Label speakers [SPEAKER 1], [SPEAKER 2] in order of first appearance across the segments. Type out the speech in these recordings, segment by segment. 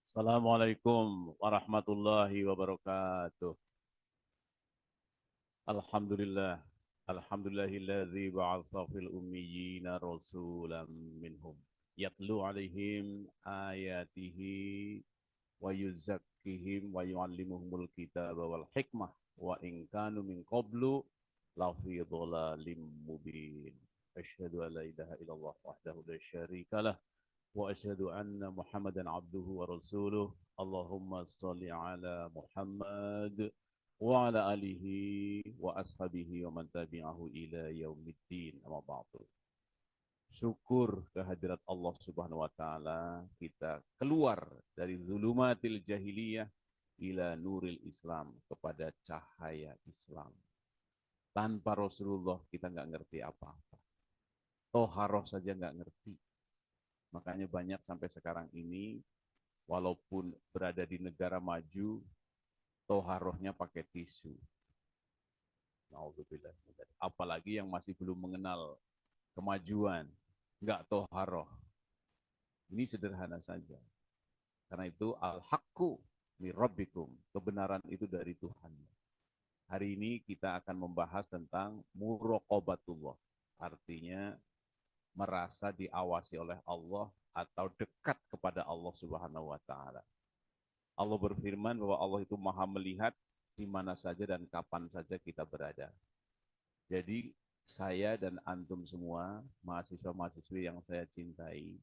[SPEAKER 1] Assalamualaikum warahmatullahi wabarakatuh. Alhamdulillah. Alhamdulillahilladzi ba'atsa fil ummiyina rasulam minhum. Yatlu alaihim ayatihi wa yuzakkihim wa yuallimuhumul kitaba wal hikmah wa in kanu min qablu lafi dhalalim mubin. Asyhadu an la ilaha illallah wahdahu la syarikalah wa asyhadu anna Muhammadan abduhu wa rasuluh. Allahumma shalli ala Muhammad wa ala alihi wa ashabihi wa man tabi'ahu ila yaumiddin. Amma ba'du. Syukur kehadirat Allah Subhanahu wa taala kita keluar dari zulumatil jahiliyah ila nuril Islam, kepada cahaya Islam. Tanpa Rasulullah kita nggak ngerti apa-apa. Toharoh saja nggak ngerti. Makanya banyak sampai sekarang ini, walaupun berada di negara maju, toharohnya pakai tisu. Apalagi yang masih belum mengenal kemajuan, nggak toharoh. Ini sederhana saja. Karena itu al-haqqu min rabbikum, kebenaran itu dari Tuhan. Hari ini kita akan membahas tentang muraqabatullah, artinya merasa diawasi oleh Allah atau dekat kepada Allah Subhanahu wa taala. Allah berfirman bahwa Allah itu Maha melihat di mana saja dan kapan saja kita berada. Jadi saya dan antum semua, mahasiswa-mahasiswi yang saya cintai,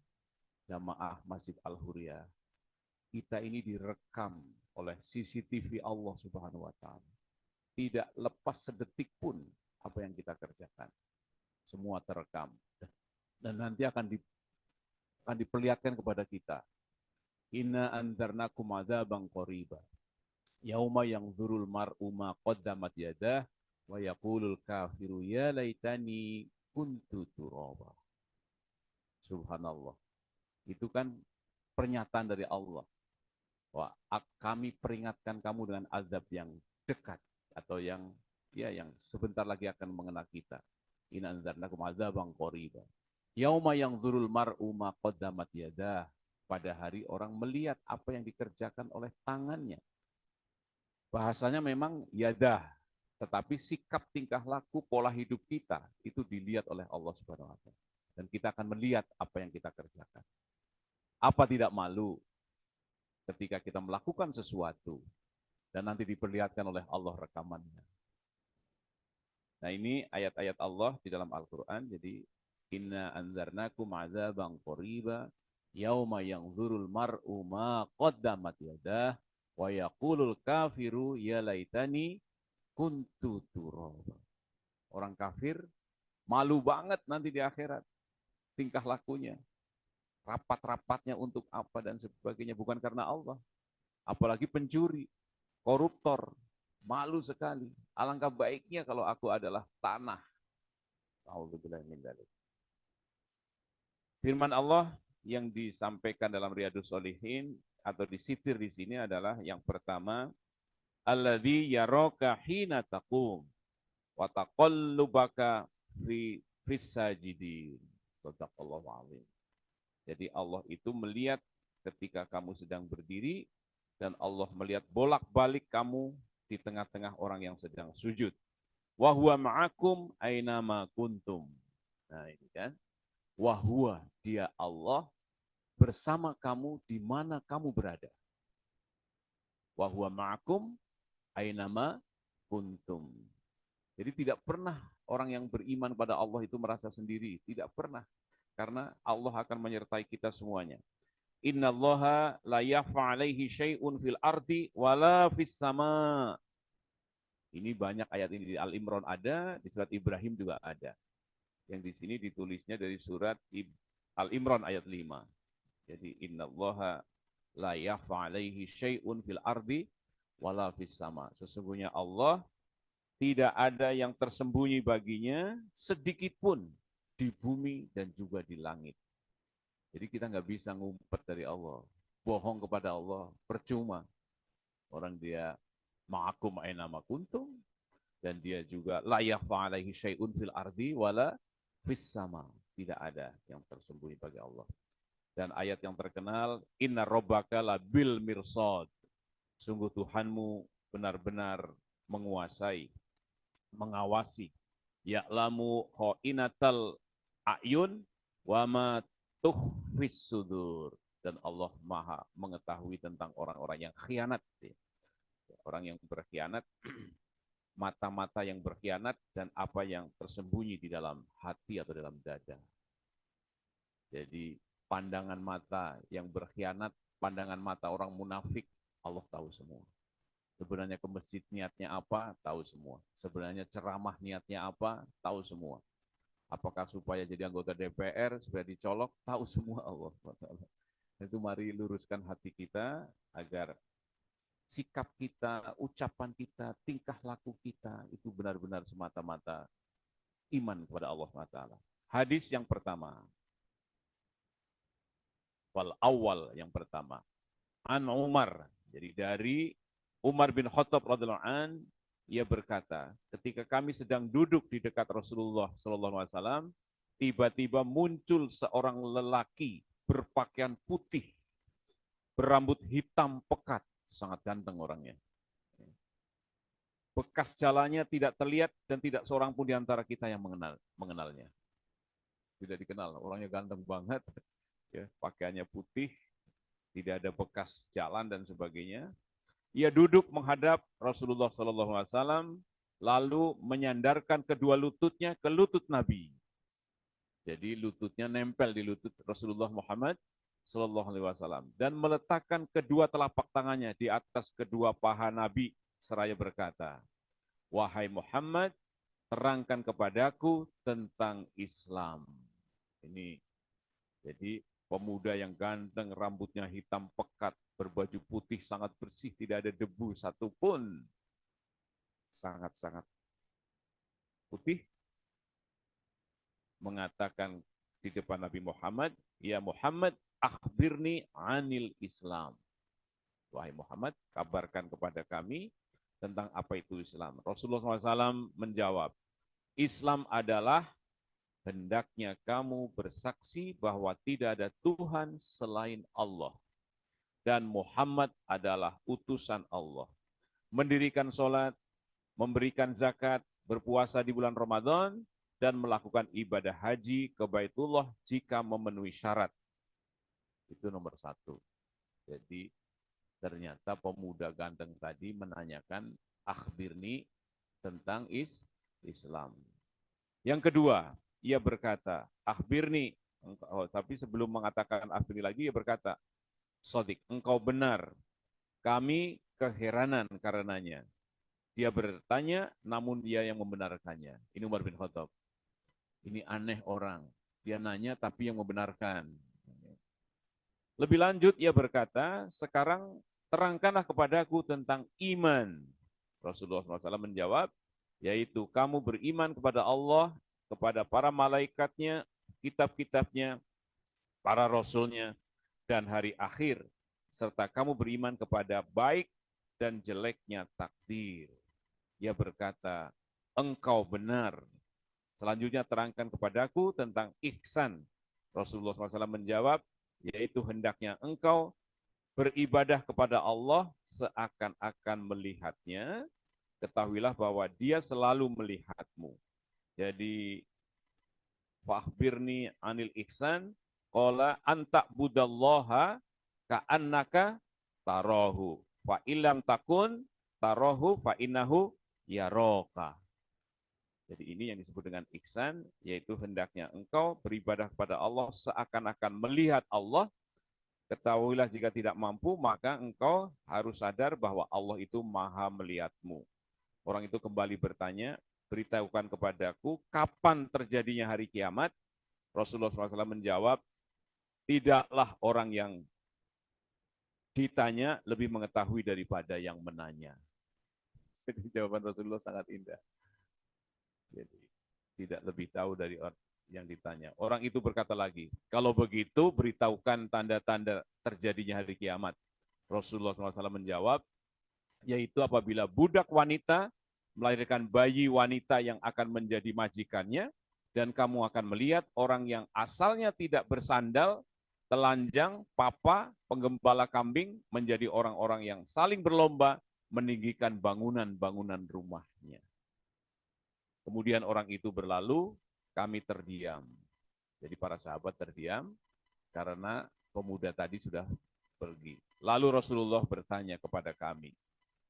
[SPEAKER 1] jamaah Masjid Al-Huriyah, kita ini direkam oleh CCTV Allah Subhanahu wa taala. Tidak lepas sedetik pun apa yang kita kerjakan. Semua terekam. Dan nanti akan diperlihatkan kepada kita. Inna anzarnakum adzaban qariba. Yauma yanzurul mar'u ma qaddamat yadah wa yaqulul kafiru ya laitani kuntu turaba. Subhanallah. Itu kan pernyataan dari Allah. Wah, kami peringatkan kamu dengan azab yang dekat atau yang sebentar lagi akan mengenai kita. Inna anzarnakum adzaban qariba. Yauma yanzurul mar'u ma qaddamat yadah. Pada hari orang melihat apa yang dikerjakan oleh tangannya. Bahasanya memang yadah, tetapi sikap tingkah laku pola hidup kita itu dilihat oleh Allah Subhanahu wa taala. Dan kita akan melihat apa yang kita kerjakan. Apa tidak malu ketika kita melakukan sesuatu dan nanti diperlihatkan oleh Allah rekamannya. Nah, ini ayat-ayat Allah di dalam Al-Qur'an. Jadi inna anzarnakum adzaban qariba yauma yanzurul mar'u ma qaddamat yadah wa yaqulul kafiru ya laitani kuntu turaba. Orang kafir malu banget nanti di akhirat tingkah lakunya. Rapat-rapatnya untuk apa dan sebagainya, bukan karena Allah. Apalagi pencuri, koruptor, malu sekali. Alangkah baiknya kalau aku adalah tanah. A'udzubillahi min dzalik. Firman Allah yang disampaikan dalam Riyadhus Shalihin atau disitir di sini adalah yang pertama, alladzi yaraka hina taqum wa taqallubaka fis sajidin. Shadaqallahu azim. Jadi Allah itu melihat ketika kamu sedang berdiri dan Allah melihat bolak-balik kamu di tengah-tengah orang yang sedang sujud. Wa huwa ma'akum aina ma kuntum. Nah, ini kan. Wa huwa, dia Allah bersama kamu di mana kamu berada. Wa huwa ma'akum aina ma kuntum. Jadi tidak pernah orang yang beriman pada Allah itu merasa sendiri, tidak pernah. Karena Allah akan menyertai kita semuanya. Innallaha la yakhfa 'alaihi syai'un fil ardi wala fis sama. Ini banyak ayat ini di Al-Imran ada, di surat Ibrahim juga ada. Yang di sini ditulisnya dari surat Al-Imran ayat 5. Jadi innallaha la yakhfa 'alaihi syai'un fil ardi wala fis sama. Sesungguhnya Allah tidak ada yang tersembunyi baginya sedikit pun di bumi dan juga di langit. Jadi kita nggak bisa ngumpet dari Allah. Bohong kepada Allah, percuma. Orang dia ma'akum aina ma kuntum, dan dia juga la yakhfa 'alaihi syai'un fil ardi wala fis sama. Tidak ada yang tersembunyi bagi Allah. Dan ayat yang terkenal, inna rabbaka labil mirsad. Sungguh Tuhanmu benar-benar menguasai, mengawasi. Ya'lamu kha'inatal a'yun wa ma tukhfis sudur. Dan Allah Maha mengetahui tentang orang-orang yang khianat. Orang yang berkhianat, mata-mata yang berkhianat, dan apa yang tersembunyi di dalam hati atau dalam dada. Jadi pandangan mata yang berkhianat, pandangan mata orang munafik, Allah tahu semua. Sebenarnya ke masjid niatnya apa, tahu semua. Sebenarnya ceramah niatnya apa, tahu semua. Apakah supaya jadi anggota DPR, supaya dicolok, tahu semua Allah. Itu mari luruskan hati kita agar sikap kita, ucapan kita, tingkah laku kita itu benar-benar semata-mata iman kepada Allah SWT. Hadis yang pertama. Wal awal yang pertama. An Umar. Jadi dari Umar bin Khattab radhiyallahu an, ia berkata, ketika kami sedang duduk di dekat Rasulullah sallallahu alaihi wasallam, tiba-tiba muncul seorang lelaki berpakaian putih, berambut hitam pekat, sangat ganteng orangnya. Bekas jalannya tidak terlihat dan tidak seorang pun di antara kita yang mengenalnya. Tidak dikenal, orangnya ganteng banget, ya, pakaiannya putih, tidak ada bekas jalan dan sebagainya. Ia duduk menghadap Rasulullah SAW, lalu menyandarkan kedua lututnya ke lutut Nabi. Jadi lututnya nempel di lutut Rasulullah Muhammad SAW dan meletakkan kedua telapak tangannya di atas kedua paha Nabi seraya berkata, wahai Muhammad, terangkan kepadaku tentang Islam. Ini jadi pemuda yang ganteng, rambutnya hitam pekat, berbaju putih sangat bersih, tidak ada debu satupun. Sangat-sangat putih. Mengatakan di depan Nabi Muhammad, ya Muhammad, akhbirni anil Islam. Wahai Muhammad, kabarkan kepada kami tentang apa itu Islam. Rasulullah SAW menjawab, Islam adalah hendaknya kamu bersaksi bahwa tidak ada Tuhan selain Allah. Dan Muhammad adalah utusan Allah. Mendirikan sholat, memberikan zakat, berpuasa di bulan Ramadan, dan melakukan ibadah haji ke Baitullah jika memenuhi syarat. Itu nomor satu. Jadi ternyata pemuda ganteng tadi menanyakan akhbirni tentang Islam. Yang kedua, ia berkata, akhbirni, tapi sebelum mengatakan akhbirni lagi, ia berkata, Sodik, engkau benar, kami keheranan karenanya. Dia bertanya, namun dia yang membenarkannya. Ini Umar bin Khattab. Ini aneh orang. Dia nanya, tapi yang membenarkan. Lebih lanjut, ia berkata, sekarang terangkanlah kepadaku tentang iman. Rasulullah SAW menjawab, yaitu kamu beriman kepada Allah, kepada para malaikatnya, kitab-kitabnya, para rasulnya, dan hari akhir, serta kamu beriman kepada baik dan jeleknya takdir. Ia berkata, engkau benar. Selanjutnya terangkan kepadaku tentang ihsan. Rasulullah SAW menjawab, yaitu hendaknya engkau beribadah kepada Allah seakan-akan melihatnya. Ketahuilah bahwa dia selalu melihatmu. Jadi, fahbirni anil ihsan, qala anta budallaha ka'annaka tarahu. Fa illam takun tarahu fa innahu yaraka. Jadi ini yang disebut dengan ihsan, yaitu hendaknya engkau beribadah kepada Allah seakan-akan melihat Allah. Ketahuilah jika tidak mampu, maka engkau harus sadar bahwa Allah itu maha melihatmu. Orang itu kembali bertanya, beritahukan kepadaku kapan terjadinya hari kiamat. Rasulullah SAW menjawab, tidaklah orang yang ditanya lebih mengetahui daripada yang menanya. Jadi jawaban Rasulullah sangat indah. Jadi tidak lebih tahu dari orang yang ditanya. Orang itu berkata lagi, kalau begitu beritahukan tanda-tanda terjadinya hari kiamat. Rasulullah SAW menjawab, yaitu apabila budak wanita melahirkan bayi wanita yang akan menjadi majikannya, dan kamu akan melihat orang yang asalnya tidak bersandal telanjang, papa, penggembala kambing menjadi orang-orang yang saling berlomba meninggikan bangunan-bangunan rumahnya. Kemudian orang itu berlalu, kami terdiam. Jadi para sahabat terdiam karena pemuda tadi sudah pergi. Lalu Rasulullah bertanya kepada kami,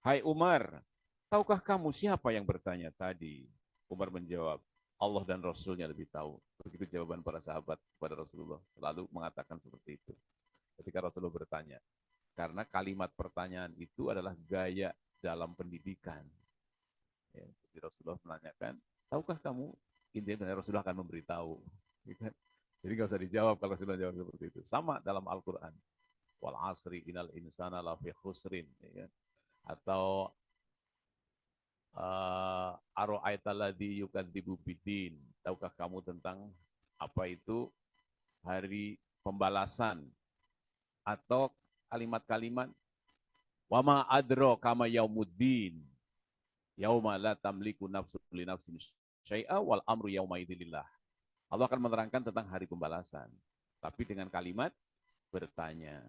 [SPEAKER 1] "Hai Umar, tahukah kamu siapa yang bertanya tadi?" Umar menjawab, "Allah dan Rasulnya lebih tahu." Begitu jawaban para sahabat kepada Rasulullah. Selalu mengatakan seperti itu. Ketika Rasulullah bertanya. Karena kalimat pertanyaan itu adalah gaya dalam pendidikan. Ya, jadi Rasulullah menanyakan, tahukah kamu? Intinya Rasulullah akan memberitahu. Jadi nggak usah dijawab kalau Rasulullah jawab seperti itu. Sama dalam Al-Quran. Wal asri inal insana lafi khusrin. Ya. Atau aro'aitalladzi yukadzibu bidin. Tahukah kamu tentang apa itu hari pembalasan? Atau kalimat-kalimat wama adro kama yaumuddin. Yauma la tamliku nafsun li nafsin syai'a wal amru yauma idzilillah. Allah akan menerangkan tentang hari pembalasan. Tapi dengan kalimat bertanya.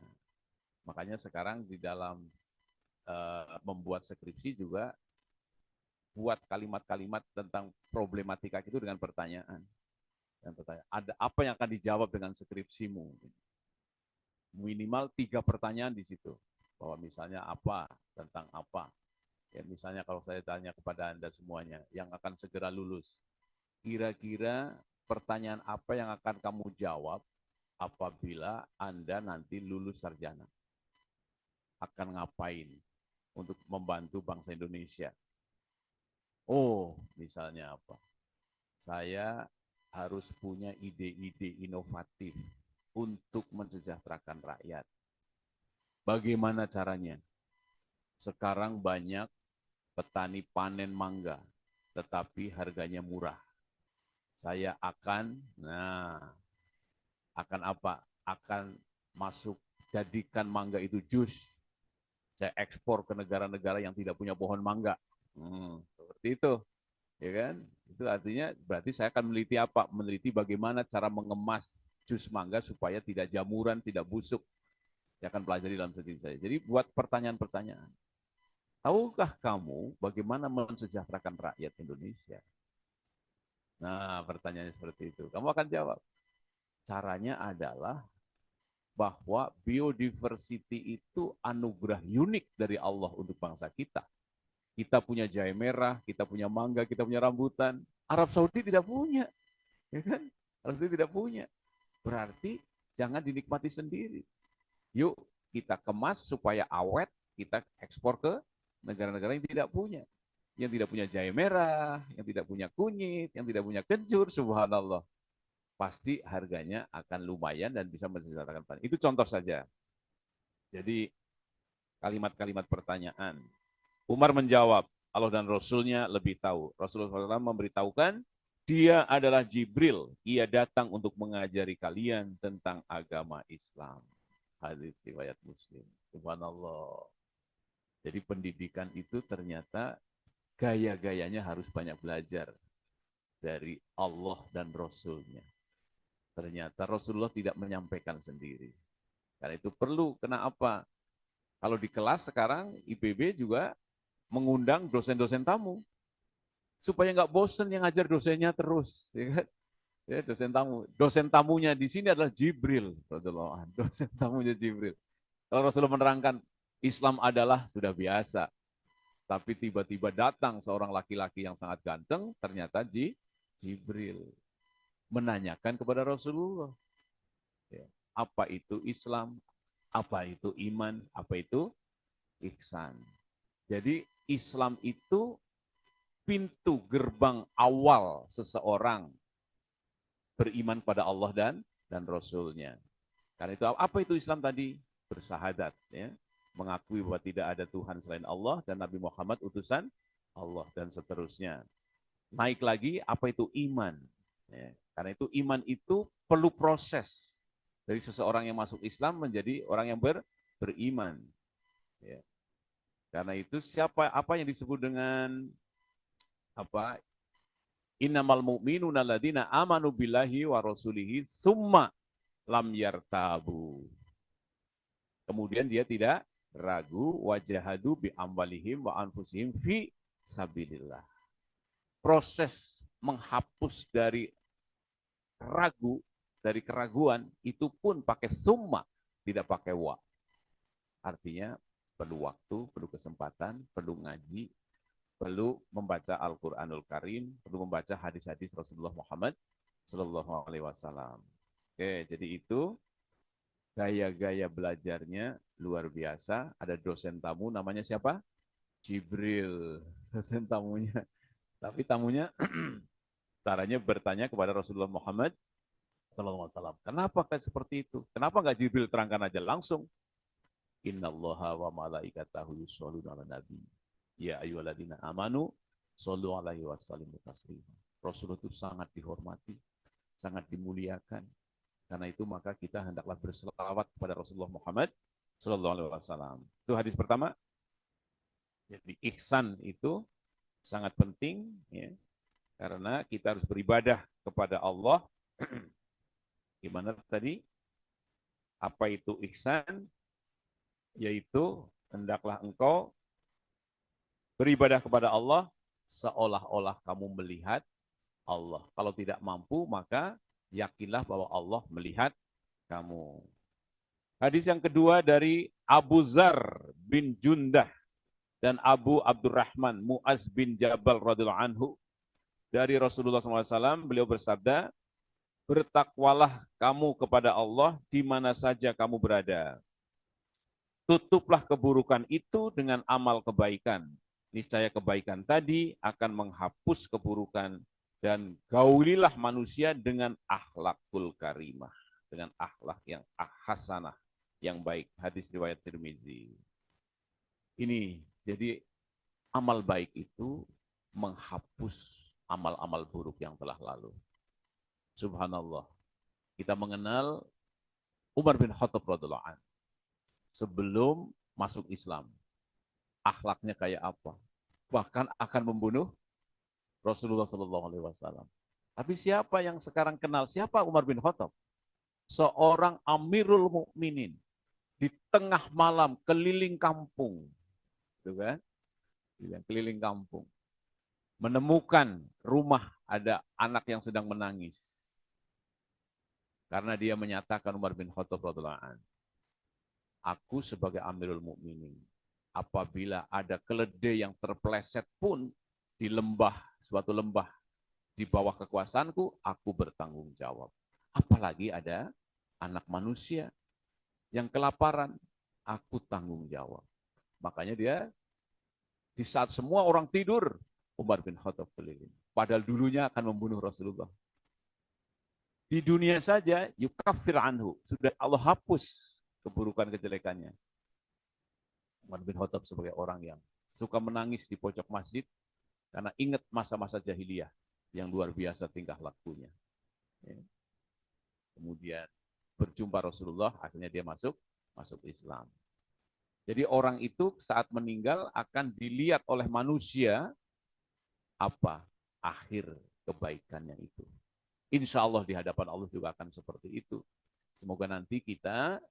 [SPEAKER 1] Makanya sekarang di dalam membuat skripsi juga buat kalimat-kalimat tentang problematika itu dengan pertanyaan. Dan pertanyaan, ada apa yang akan dijawab dengan skripsimu? Minimal 3 pertanyaan di situ. Bahwa misalnya apa, tentang apa. Ya, misalnya kalau saya tanya kepada Anda semuanya, yang akan segera lulus, kira-kira pertanyaan apa yang akan kamu jawab apabila Anda nanti lulus sarjana? Akan ngapain untuk membantu bangsa Indonesia? Oh, misalnya apa? Saya harus punya ide-ide inovatif untuk mensejahterakan rakyat. Bagaimana caranya? Sekarang banyak petani panen mangga, tetapi harganya murah. Saya akan apa? Akan masuk, jadikan mangga itu jus. Saya ekspor ke negara-negara yang tidak punya pohon mangga. Seperti itu, ya kan? Itu artinya berarti saya akan meneliti apa? Meneliti bagaimana cara mengemas jus mangga supaya tidak jamuran, tidak busuk. Saya akan pelajari dalam studi saya. Jadi buat pertanyaan-pertanyaan. Tahukah kamu bagaimana mensejahterakan rakyat Indonesia? Nah, pertanyaannya seperti itu. Kamu akan jawab. Caranya adalah bahwa biodiversity itu anugerah unik dari Allah untuk bangsa kita. Kita punya jahe merah, kita punya mangga, kita punya rambutan. Arab Saudi tidak punya. Ya kan? Arab Saudi tidak punya. Berarti jangan dinikmati sendiri. Yuk kita kemas supaya awet, kita ekspor ke negara-negara yang tidak punya. Yang tidak punya jahe merah, yang tidak punya kunyit, yang tidak punya kencur, subhanallah. Pasti harganya akan lumayan dan bisa mensejahterakan petani. Itu contoh saja. Jadi kalimat-kalimat pertanyaan. Umar menjawab, Allah dan Rasulnya lebih tahu. Rasulullah SAW memberitahukan, dia adalah Jibril. Ia datang untuk mengajari kalian tentang agama Islam. Hadis riwayat Muslim. Subhanallah. Jadi pendidikan itu ternyata gaya-gayanya harus banyak belajar dari Allah dan Rasulnya. Ternyata Rasulullah tidak menyampaikan sendiri. Karena itu perlu, kenapa? Kalau di kelas sekarang IPB juga mengundang dosen-dosen tamu. Supaya nggak bosen yang ngajar dosennya terus. Ya kan? Ya, dosen tamu. Dosen tamunya di sini adalah Jibril. Dosen tamunya Jibril. Kalau Rasulullah menerangkan Islam adalah sudah biasa. Tapi tiba-tiba datang seorang laki-laki yang sangat ganteng, ternyata Jibril. Menanyakan kepada Rasulullah. Ya, apa itu Islam? Apa itu iman? Apa itu ihsan? Jadi Islam itu pintu gerbang awal seseorang beriman pada Allah dan Rasulnya. Karena itu apa itu Islam tadi? Bersahadat, ya, mengakui bahwa tidak ada Tuhan selain Allah dan Nabi Muhammad utusan Allah dan seterusnya. Naik lagi apa itu iman? Ya, karena itu iman itu perlu proses dari seseorang yang masuk Islam menjadi orang yang beriman. Ya. Karena itu apa yang disebut dengan apa? Innamal mu'minuna alladzina amanu billahi wa rasulihi summa lam yartabu. Kemudian dia tidak ragu, wajahadu bi amwalihim wa anfusihim fi sabilillah. Proses menghapus dari ragu, dari keraguan, itu pun pakai summa, tidak pakai wa. Artinya perlu waktu, perlu kesempatan, perlu ngaji, perlu membaca Al-Quranul Karim, perlu membaca hadis-hadis Rasulullah Muhammad Sallallahu Alaihi Wasallam. Oke, jadi itu gaya-gaya belajarnya luar biasa. Ada dosen tamu namanya siapa? Jibril, dosen tamunya. Tapi tamunya caranya bertanya kepada Rasulullah Muhammad Sallallahu Alaihi Wasallam. Kenapa kayak seperti itu? Kenapa nggak Jibril terangkan aja langsung? Innallaha wa malaikatahu yusholluna ala nabi. Ya ayyuhalladzina amanu shollu alaihi wasallimu taslima. Rasul itu sangat dihormati, sangat dimuliakan. Karena itu maka kita hendaklah berselawat kepada Rasulullah Muhammad Sallallahu Alaihi Wasallam. Itu hadis pertama. Jadi ihsan itu sangat penting, ya, karena kita harus beribadah kepada Allah. Gimana tadi? Apa itu ihsan? Yaitu hendaklah engkau beribadah kepada Allah seolah-olah kamu melihat Allah. Kalau tidak mampu, maka yakinlah bahwa Allah melihat kamu. Hadis yang kedua dari Abu Zar bin Jundah dan Abu Abdurrahman Mu'az bin Jabal radhiyallahu anhu. Dari Rasulullah SAW, beliau bersabda, bertakwalah kamu kepada Allah di mana saja kamu berada. Tutuplah keburukan itu dengan amal kebaikan. Niscaya kebaikan tadi akan menghapus keburukan, dan gaulilah manusia dengan akhlakul karimah, dengan akhlak yang hasanah, yang baik. Hadis riwayat Tirmizi. Ini jadi amal baik itu menghapus amal-amal buruk yang telah lalu. Subhanallah. Kita mengenal Umar bin Khattab radhiyallahu anhu sebelum masuk Islam. Akhlaknya kayak apa? Bahkan akan membunuh Rasulullah Sallallahu Alaihi Wasallam. Tapi siapa yang sekarang kenal siapa Umar bin Khattab? Seorang Amirul Mukminin di tengah malam keliling kampung, gitu kan? Keliling kampung, menemukan rumah ada anak yang sedang menangis karena dia menyatakan Umar bin Khattab radhiyallahu anhu, aku sebagai Amirul Mukminin, apabila ada keledai yang terpeleset pun di lembah, suatu lembah di bawah kekuasaanku, aku bertanggung jawab. Apalagi ada anak manusia yang kelaparan, aku tanggung jawab. Makanya dia di saat semua orang tidur, Umar bin Khattab keliling. Padahal dulunya akan membunuh Rasulullah. Di dunia saja, yukaffir anhu, sudah Allah hapus keburukan kejelekannya. Umar bin Khattab sebagai orang yang suka menangis di pojok masjid, karena ingat masa-masa jahiliyah yang luar biasa tingkah lakunya. Kemudian berjumpa Rasulullah, akhirnya dia masuk Islam. Jadi orang itu saat meninggal akan dilihat oleh manusia apa akhir kebaikannya itu. Insya Allah di hadapan Allah juga akan seperti itu. Semoga nanti kita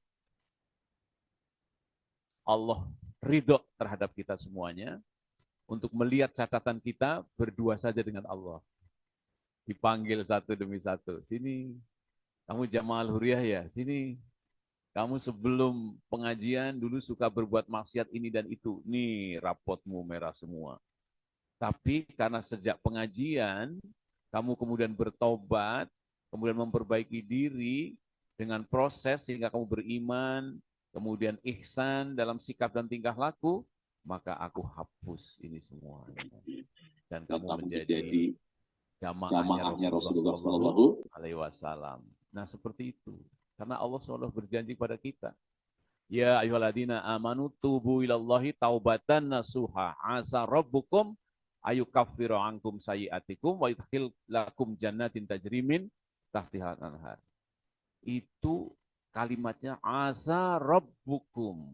[SPEAKER 1] Allah ridho terhadap kita semuanya, untuk melihat catatan kita berdua saja dengan Allah. Dipanggil satu demi satu. Sini, kamu jamaah Al-Huriyah ya? Sini, kamu sebelum pengajian dulu suka berbuat maksiat ini dan itu. Nih, rapotmu merah semua. Tapi karena sejak pengajian, kamu kemudian bertobat, kemudian memperbaiki diri dengan proses sehingga kamu beriman, kemudian ihsan dalam sikap dan tingkah laku, maka aku hapus ini semua. Dan kamu menjadi jamaahnya Rasulullah Sallallahu Alaihi Wasallam. Nah seperti itu. Karena Allah SWT berjanji pada kita. Ya ayyuhalladzina amanu tubu ilallahi taubatan nasuha asa rabbukum ayukaffiru ankum sayyi'atikum wa yudkhil lakum jannatin tajri min tahtihal anhar. Itu kalimatnya asa rabbukum.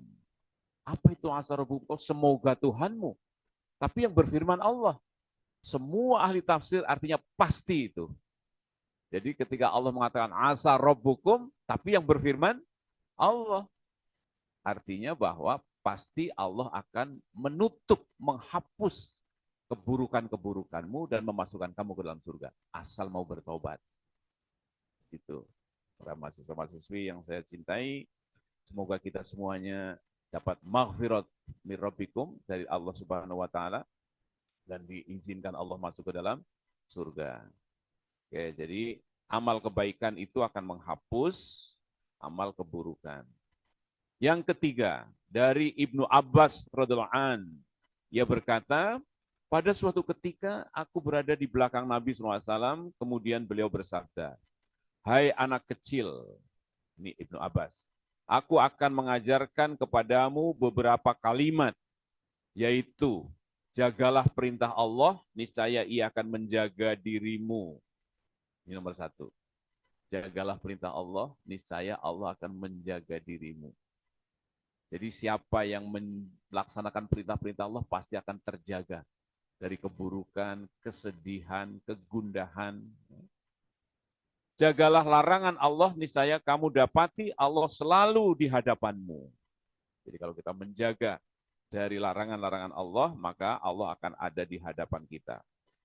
[SPEAKER 1] Apa itu asa rabbukum? Semoga Tuhanmu. Tapi yang berfirman Allah. Semua ahli tafsir artinya pasti itu. Jadi ketika Allah mengatakan asa rabbukum, Tapi yang berfirman Allah. Artinya bahwa pasti Allah akan menutup, menghapus keburukan-keburukanmu dan memasukkan kamu ke dalam surga. Asal mau bertobat. Itu. Para mahasiswa-mahasiswi yang saya cintai, semoga kita semuanya dapat maghfirat min rabbikum dari Allah Subhanahu wa taala dan diizinkan Allah masuk ke dalam surga. Oke, jadi amal kebaikan itu akan menghapus amal keburukan. Yang ketiga, dari Ibnu Abbas radhiyallahu an, ia berkata, pada suatu ketika aku berada di belakang Nabi SAW, kemudian beliau bersabda, hai anak kecil, ini Ibnu Abbas, aku akan mengajarkan kepadamu beberapa kalimat, yaitu, jagalah perintah Allah, niscaya ia akan menjaga dirimu. Ini nomor satu. Jagalah perintah Allah, niscaya Allah akan menjaga dirimu. Jadi siapa yang melaksanakan perintah-perintah Allah pasti akan terjaga dari keburukan, kesedihan, kegundahan. Jagalah larangan Allah, niscaya kamu dapati Allah selalu di hadapanmu. Jadi kalau kita menjaga dari larangan-larangan Allah, maka Allah akan ada di hadapan kita.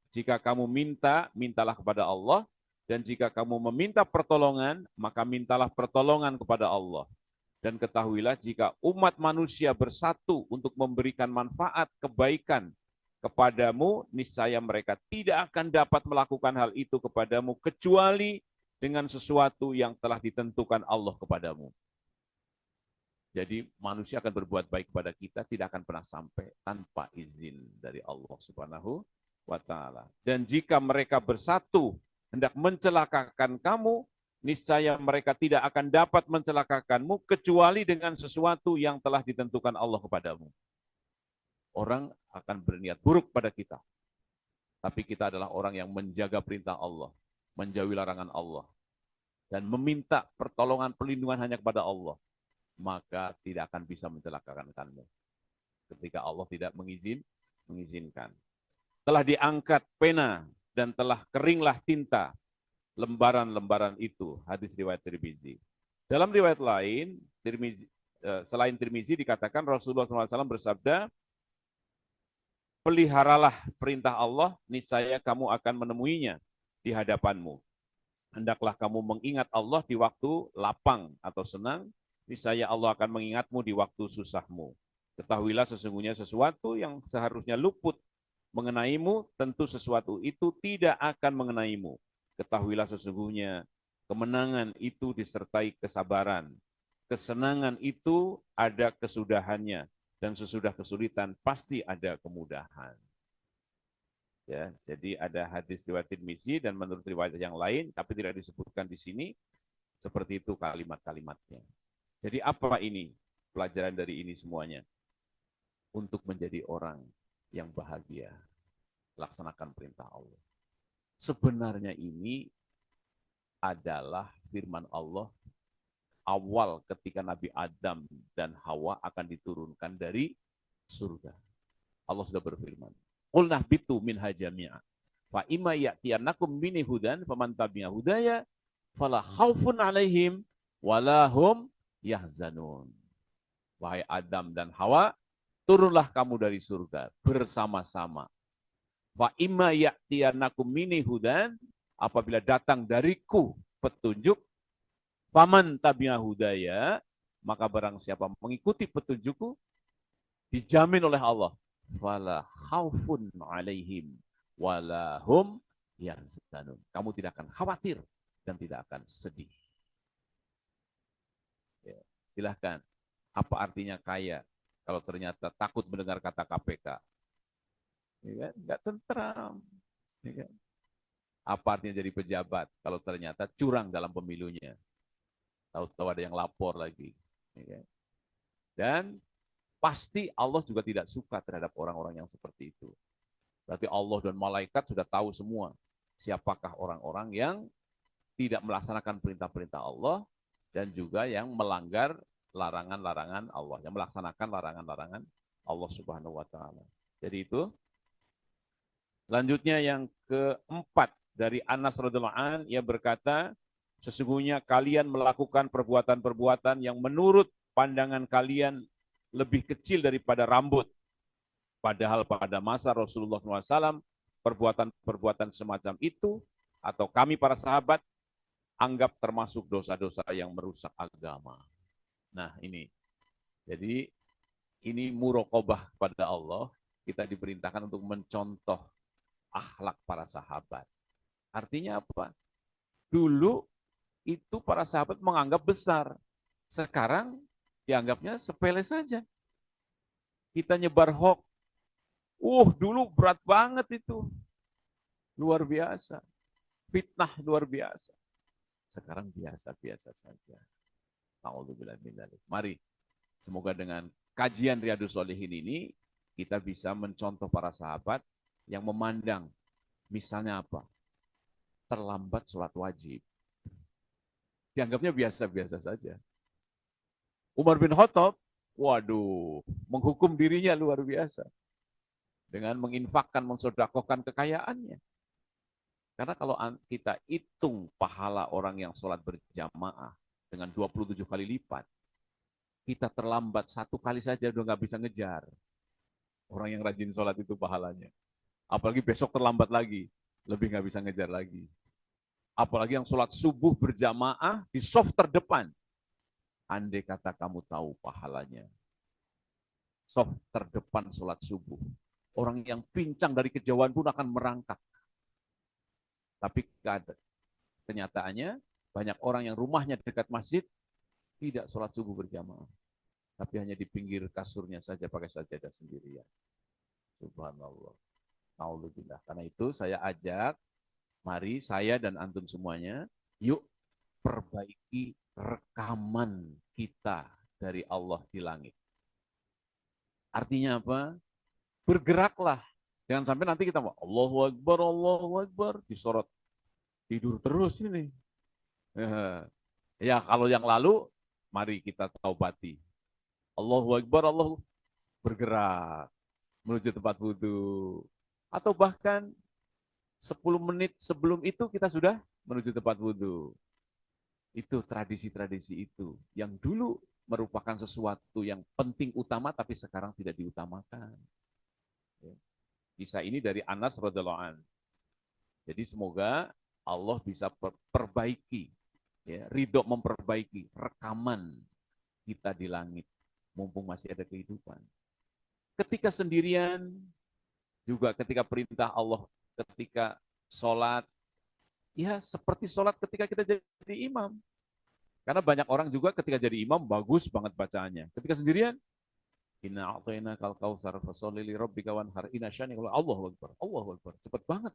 [SPEAKER 1] Jika kamu minta, mintalah kepada Allah. Dan jika kamu meminta pertolongan, maka mintalah pertolongan kepada Allah. Dan ketahuilah jika umat manusia bersatu untuk memberikan manfaat kebaikan kepadamu, niscaya mereka tidak akan dapat melakukan hal itu kepadamu kecuali dengan sesuatu yang telah ditentukan Allah kepadamu. Jadi manusia akan berbuat baik kepada kita, tidak akan pernah sampai tanpa izin dari Allah Subhanahu wa taala. Dan jika mereka bersatu hendak mencelakakan kamu, niscaya mereka tidak akan dapat mencelakakanmu kecuali dengan sesuatu yang telah ditentukan Allah kepadamu. Orang akan berniat buruk pada kita, tapi kita adalah orang yang menjaga perintah Allah, menjauhi larangan Allah, dan meminta pertolongan perlindungan hanya kepada Allah, maka tidak akan bisa mencelakakan kamu. Ketika Allah tidak mengizinkan. Telah diangkat pena dan telah keringlah tinta lembaran-lembaran itu. Hadis riwayat Tirmizi. Dalam riwayat lain, selain Tirmizi dikatakan Rasulullah SAW bersabda, peliharalah perintah Allah, niscaya kamu akan menemuinya di hadapanmu. Hendaklah kamu mengingat Allah di waktu lapang atau senang, niscaya Allah akan mengingatmu di waktu susahmu. Ketahuilah sesungguhnya sesuatu yang seharusnya luput mengenaimu, tentu sesuatu itu tidak akan mengenaimu. Ketahuilah sesungguhnya kemenangan itu disertai kesabaran. Kesenangan itu ada kesudahannya, dan sesudah kesulitan pasti ada kemudahan. Ya, jadi ada hadis riwayat Tirmizi dan menurut riwayat yang lain, tapi tidak disebutkan di sini, seperti itu kalimat-kalimatnya. Jadi apa ini pelajaran dari ini semuanya? Untuk menjadi orang yang bahagia, laksanakan perintah Allah. Sebenarnya ini adalah firman Allah awal ketika Nabi Adam dan Hawa akan diturunkan dari surga. Allah sudah berfirman, qul nahbitu minha jami'a fa imma ya'tiyannakum minni hudan faman tabi'a hudaya fala khaufun 'alaihim wala hum yahzanun. Wahai Adam dan Hawa, turunlah kamu dari surga bersama-sama. Fa imma ya'tiyannakum minni hudan, apabila datang dariku petunjuk, faman tabi'a hudaya, maka barang siapa mengikuti petunjukku, dijamin oleh Allah, fala khaufun 'alaihim wala hum yahzanun. Kamu tidak akan khawatir dan tidak akan sedih. Ya, silahkan. Apa artinya kaya kalau ternyata takut mendengar kata KPK? Ya, nggak tentram. Ya, apa artinya jadi pejabat kalau ternyata curang dalam pemilunya? Tahu-tahu ada yang lapor lagi. Ya. Dan pasti Allah juga tidak suka terhadap orang-orang yang seperti itu. Berarti Allah dan malaikat sudah tahu semua siapakah orang-orang yang tidak melaksanakan perintah-perintah Allah dan juga yang melanggar larangan-larangan Allah, yang melaksanakan larangan-larangan Allah Subhanahu wa taala. Jadi itu. Selanjutnya yang keempat dari Anas radhiyallahu an, ia berkata, Sesungguhnya kalian melakukan perbuatan-perbuatan yang menurut pandangan kalian lebih kecil daripada rambut. Padahal pada masa Rasulullah SAW, perbuatan-perbuatan semacam itu, atau kami para sahabat, anggap termasuk dosa-dosa yang merusak agama. Nah ini, jadi ini muraqabah kepada Allah, kita diperintahkan untuk mencontoh akhlak para sahabat. Artinya apa? Dulu itu para sahabat menganggap besar, sekarang dianggapnya sepele saja. Kita nyebar hoax, dulu berat banget itu, luar biasa, fitnah luar biasa. Sekarang biasa-biasa saja. Alhamdulillah. Mari, semoga dengan kajian Riyadhus Shalihin ini kita bisa mencontoh para sahabat yang memandang, misalnya apa? Terlambat sholat wajib. Dianggapnya biasa-biasa saja. Umar bin Khattab, waduh, menghukum dirinya luar biasa. Dengan menginfakkan, mensedekahkan kekayaannya. Karena kalau kita hitung pahala orang yang sholat berjamaah dengan 27 kali lipat, kita terlambat 1 kali saja udah nggak bisa ngejar. Orang yang rajin sholat itu pahalanya. Apalagi besok terlambat lagi, lebih nggak bisa ngejar lagi. Apalagi yang sholat subuh berjamaah di soft terdepan. Andai kata kamu tahu pahalanya. Soft terdepan sholat subuh. Orang yang pincang dari kejauhan pun akan merangkak. Tapi kenyataannya banyak orang yang rumahnya dekat masjid tidak sholat subuh berjamaah. Tapi hanya di pinggir kasurnya saja pakai sajadah sendirian. Subhanallah. Naudzubillah. Karena itu saya ajak, mari saya dan antum semuanya, yuk perbaiki rekaman kita dari Allah di langit. Artinya apa? Bergeraklah. Jangan sampai nanti kita mau Allahu Akbar, disorot. Tidur terus ini. Ya, kalau yang lalu, mari kita taubati. Allahu Akbar, Allah bergerak menuju tempat wudhu. Atau bahkan 10 menit sebelum itu kita sudah menuju tempat wudhu. Itu tradisi-tradisi itu yang dulu merupakan sesuatu yang penting utama tapi sekarang tidak diutamakan. Kisah ini dari Anas radhiyallahu anhu. Jadi semoga Allah bisa perbaiki, ya, ridho memperbaiki rekaman kita di langit, mumpung masih ada kehidupan. Ketika sendirian, juga ketika perintah Allah, ketika sholat, ya seperti sholat ketika kita jadi imam. Karena banyak orang juga ketika jadi imam bagus banget bacaannya. Ketika sendirian, inna a'tayna kal kautsar fasholli li rabbika wanhar inna syani'aka Allahu akbar. Allahu akbar. Cepat banget.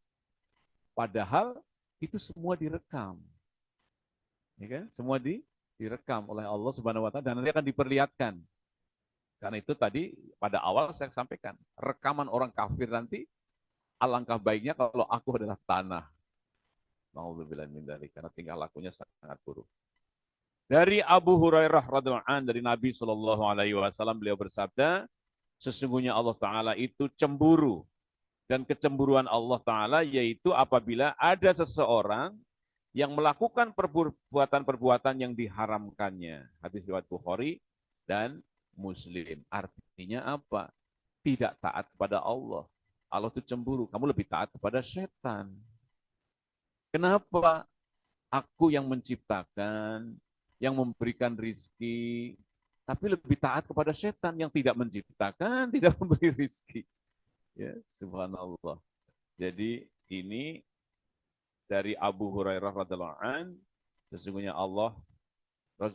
[SPEAKER 1] Padahal itu semua direkam. Ya kan? Semua direkam oleh Allah Subhanahu wa taala dan nanti akan diperlihatkan. Karena itu tadi pada awal saya sampaikan, rekaman orang kafir nanti alangkah baiknya kalau aku adalah tanah. Nauzubillah min dzalik, karena tingkah lakunya sangat buruk. Dari Abu Hurairah radhiyallahu anhu dari Nabi Shallallahu alaihi wasallam, beliau bersabda, sesungguhnya Allah taala itu cemburu, dan kecemburuan Allah taala yaitu apabila ada seseorang yang melakukan perbuatan-perbuatan yang diharamkannya. Hadis riwayat Bukhari dan Muslim. Artinya apa? Tidak taat kepada Allah. Allah itu cemburu, kamu lebih taat kepada setan. Kenapa? Aku yang menciptakan, yang memberikan rizki, tapi lebih taat kepada setan yang tidak menciptakan, tidak memberi rizki. Ya, subhanallah. Jadi ini dari Abu Hurairah radhiyallahu anhu, sesungguhnya Allah,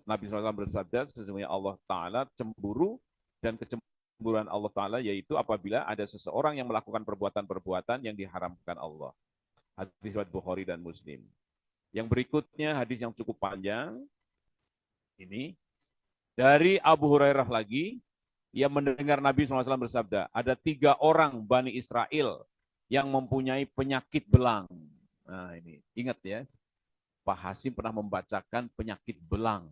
[SPEAKER 1] Nabi SAW bersabda, sesungguhnya Allah Ta'ala cemburu, dan kecemburuan Allah Ta'ala yaitu apabila ada seseorang yang melakukan perbuatan-perbuatan yang diharamkan Allah. Hadis riwayat Bukhari dan Muslim. Yang berikutnya hadis yang cukup panjang, ini dari Abu Hurairah lagi, ia mendengar Nabi SAW bersabda, ada 3 orang Bani Israel yang mempunyai penyakit belang. Nah ini, ingat ya, Pak Hasim pernah membacakan penyakit belang.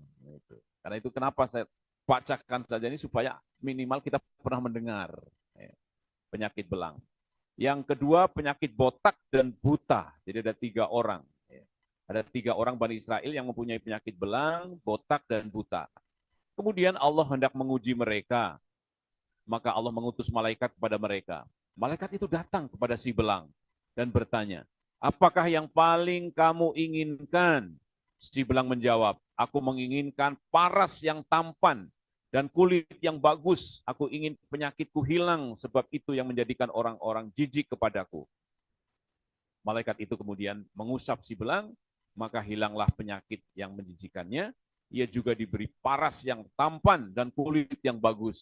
[SPEAKER 1] Karena itu kenapa saya bacakan saja ini supaya minimal kita pernah mendengar penyakit belang. Yang kedua penyakit botak dan buta. Jadi ada 3 orang. Ada 3 orang Bani Israel yang mempunyai penyakit belang, botak, dan buta. Kemudian Allah hendak menguji mereka. Maka Allah mengutus malaikat kepada mereka. Malaikat itu datang kepada si belang dan bertanya, apakah yang paling kamu inginkan? Si belang menjawab, aku menginginkan paras yang tampan dan kulit yang bagus. Aku ingin penyakitku hilang, sebab itu yang menjadikan orang-orang jijik kepadaku. Malaikat itu kemudian mengusap si belang, maka hilanglah penyakit yang menjijikannya. Ia juga diberi paras yang tampan dan kulit yang bagus.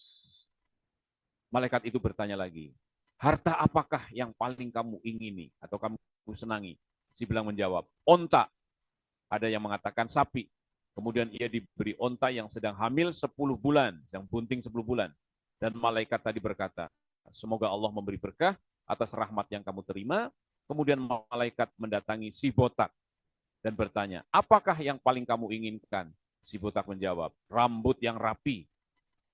[SPEAKER 1] Malaikat itu bertanya lagi, harta apakah yang paling kamu ingini atau kamu senangi? Si belang menjawab, onta. Ada yang mengatakan sapi. Kemudian ia diberi onta yang sedang hamil 10 bulan, yang bunting 10 bulan. Dan malaikat tadi berkata, semoga Allah memberi berkah atas rahmat yang kamu terima. Kemudian malaikat mendatangi si botak dan bertanya, apakah yang paling kamu inginkan? Si botak menjawab, rambut yang rapi,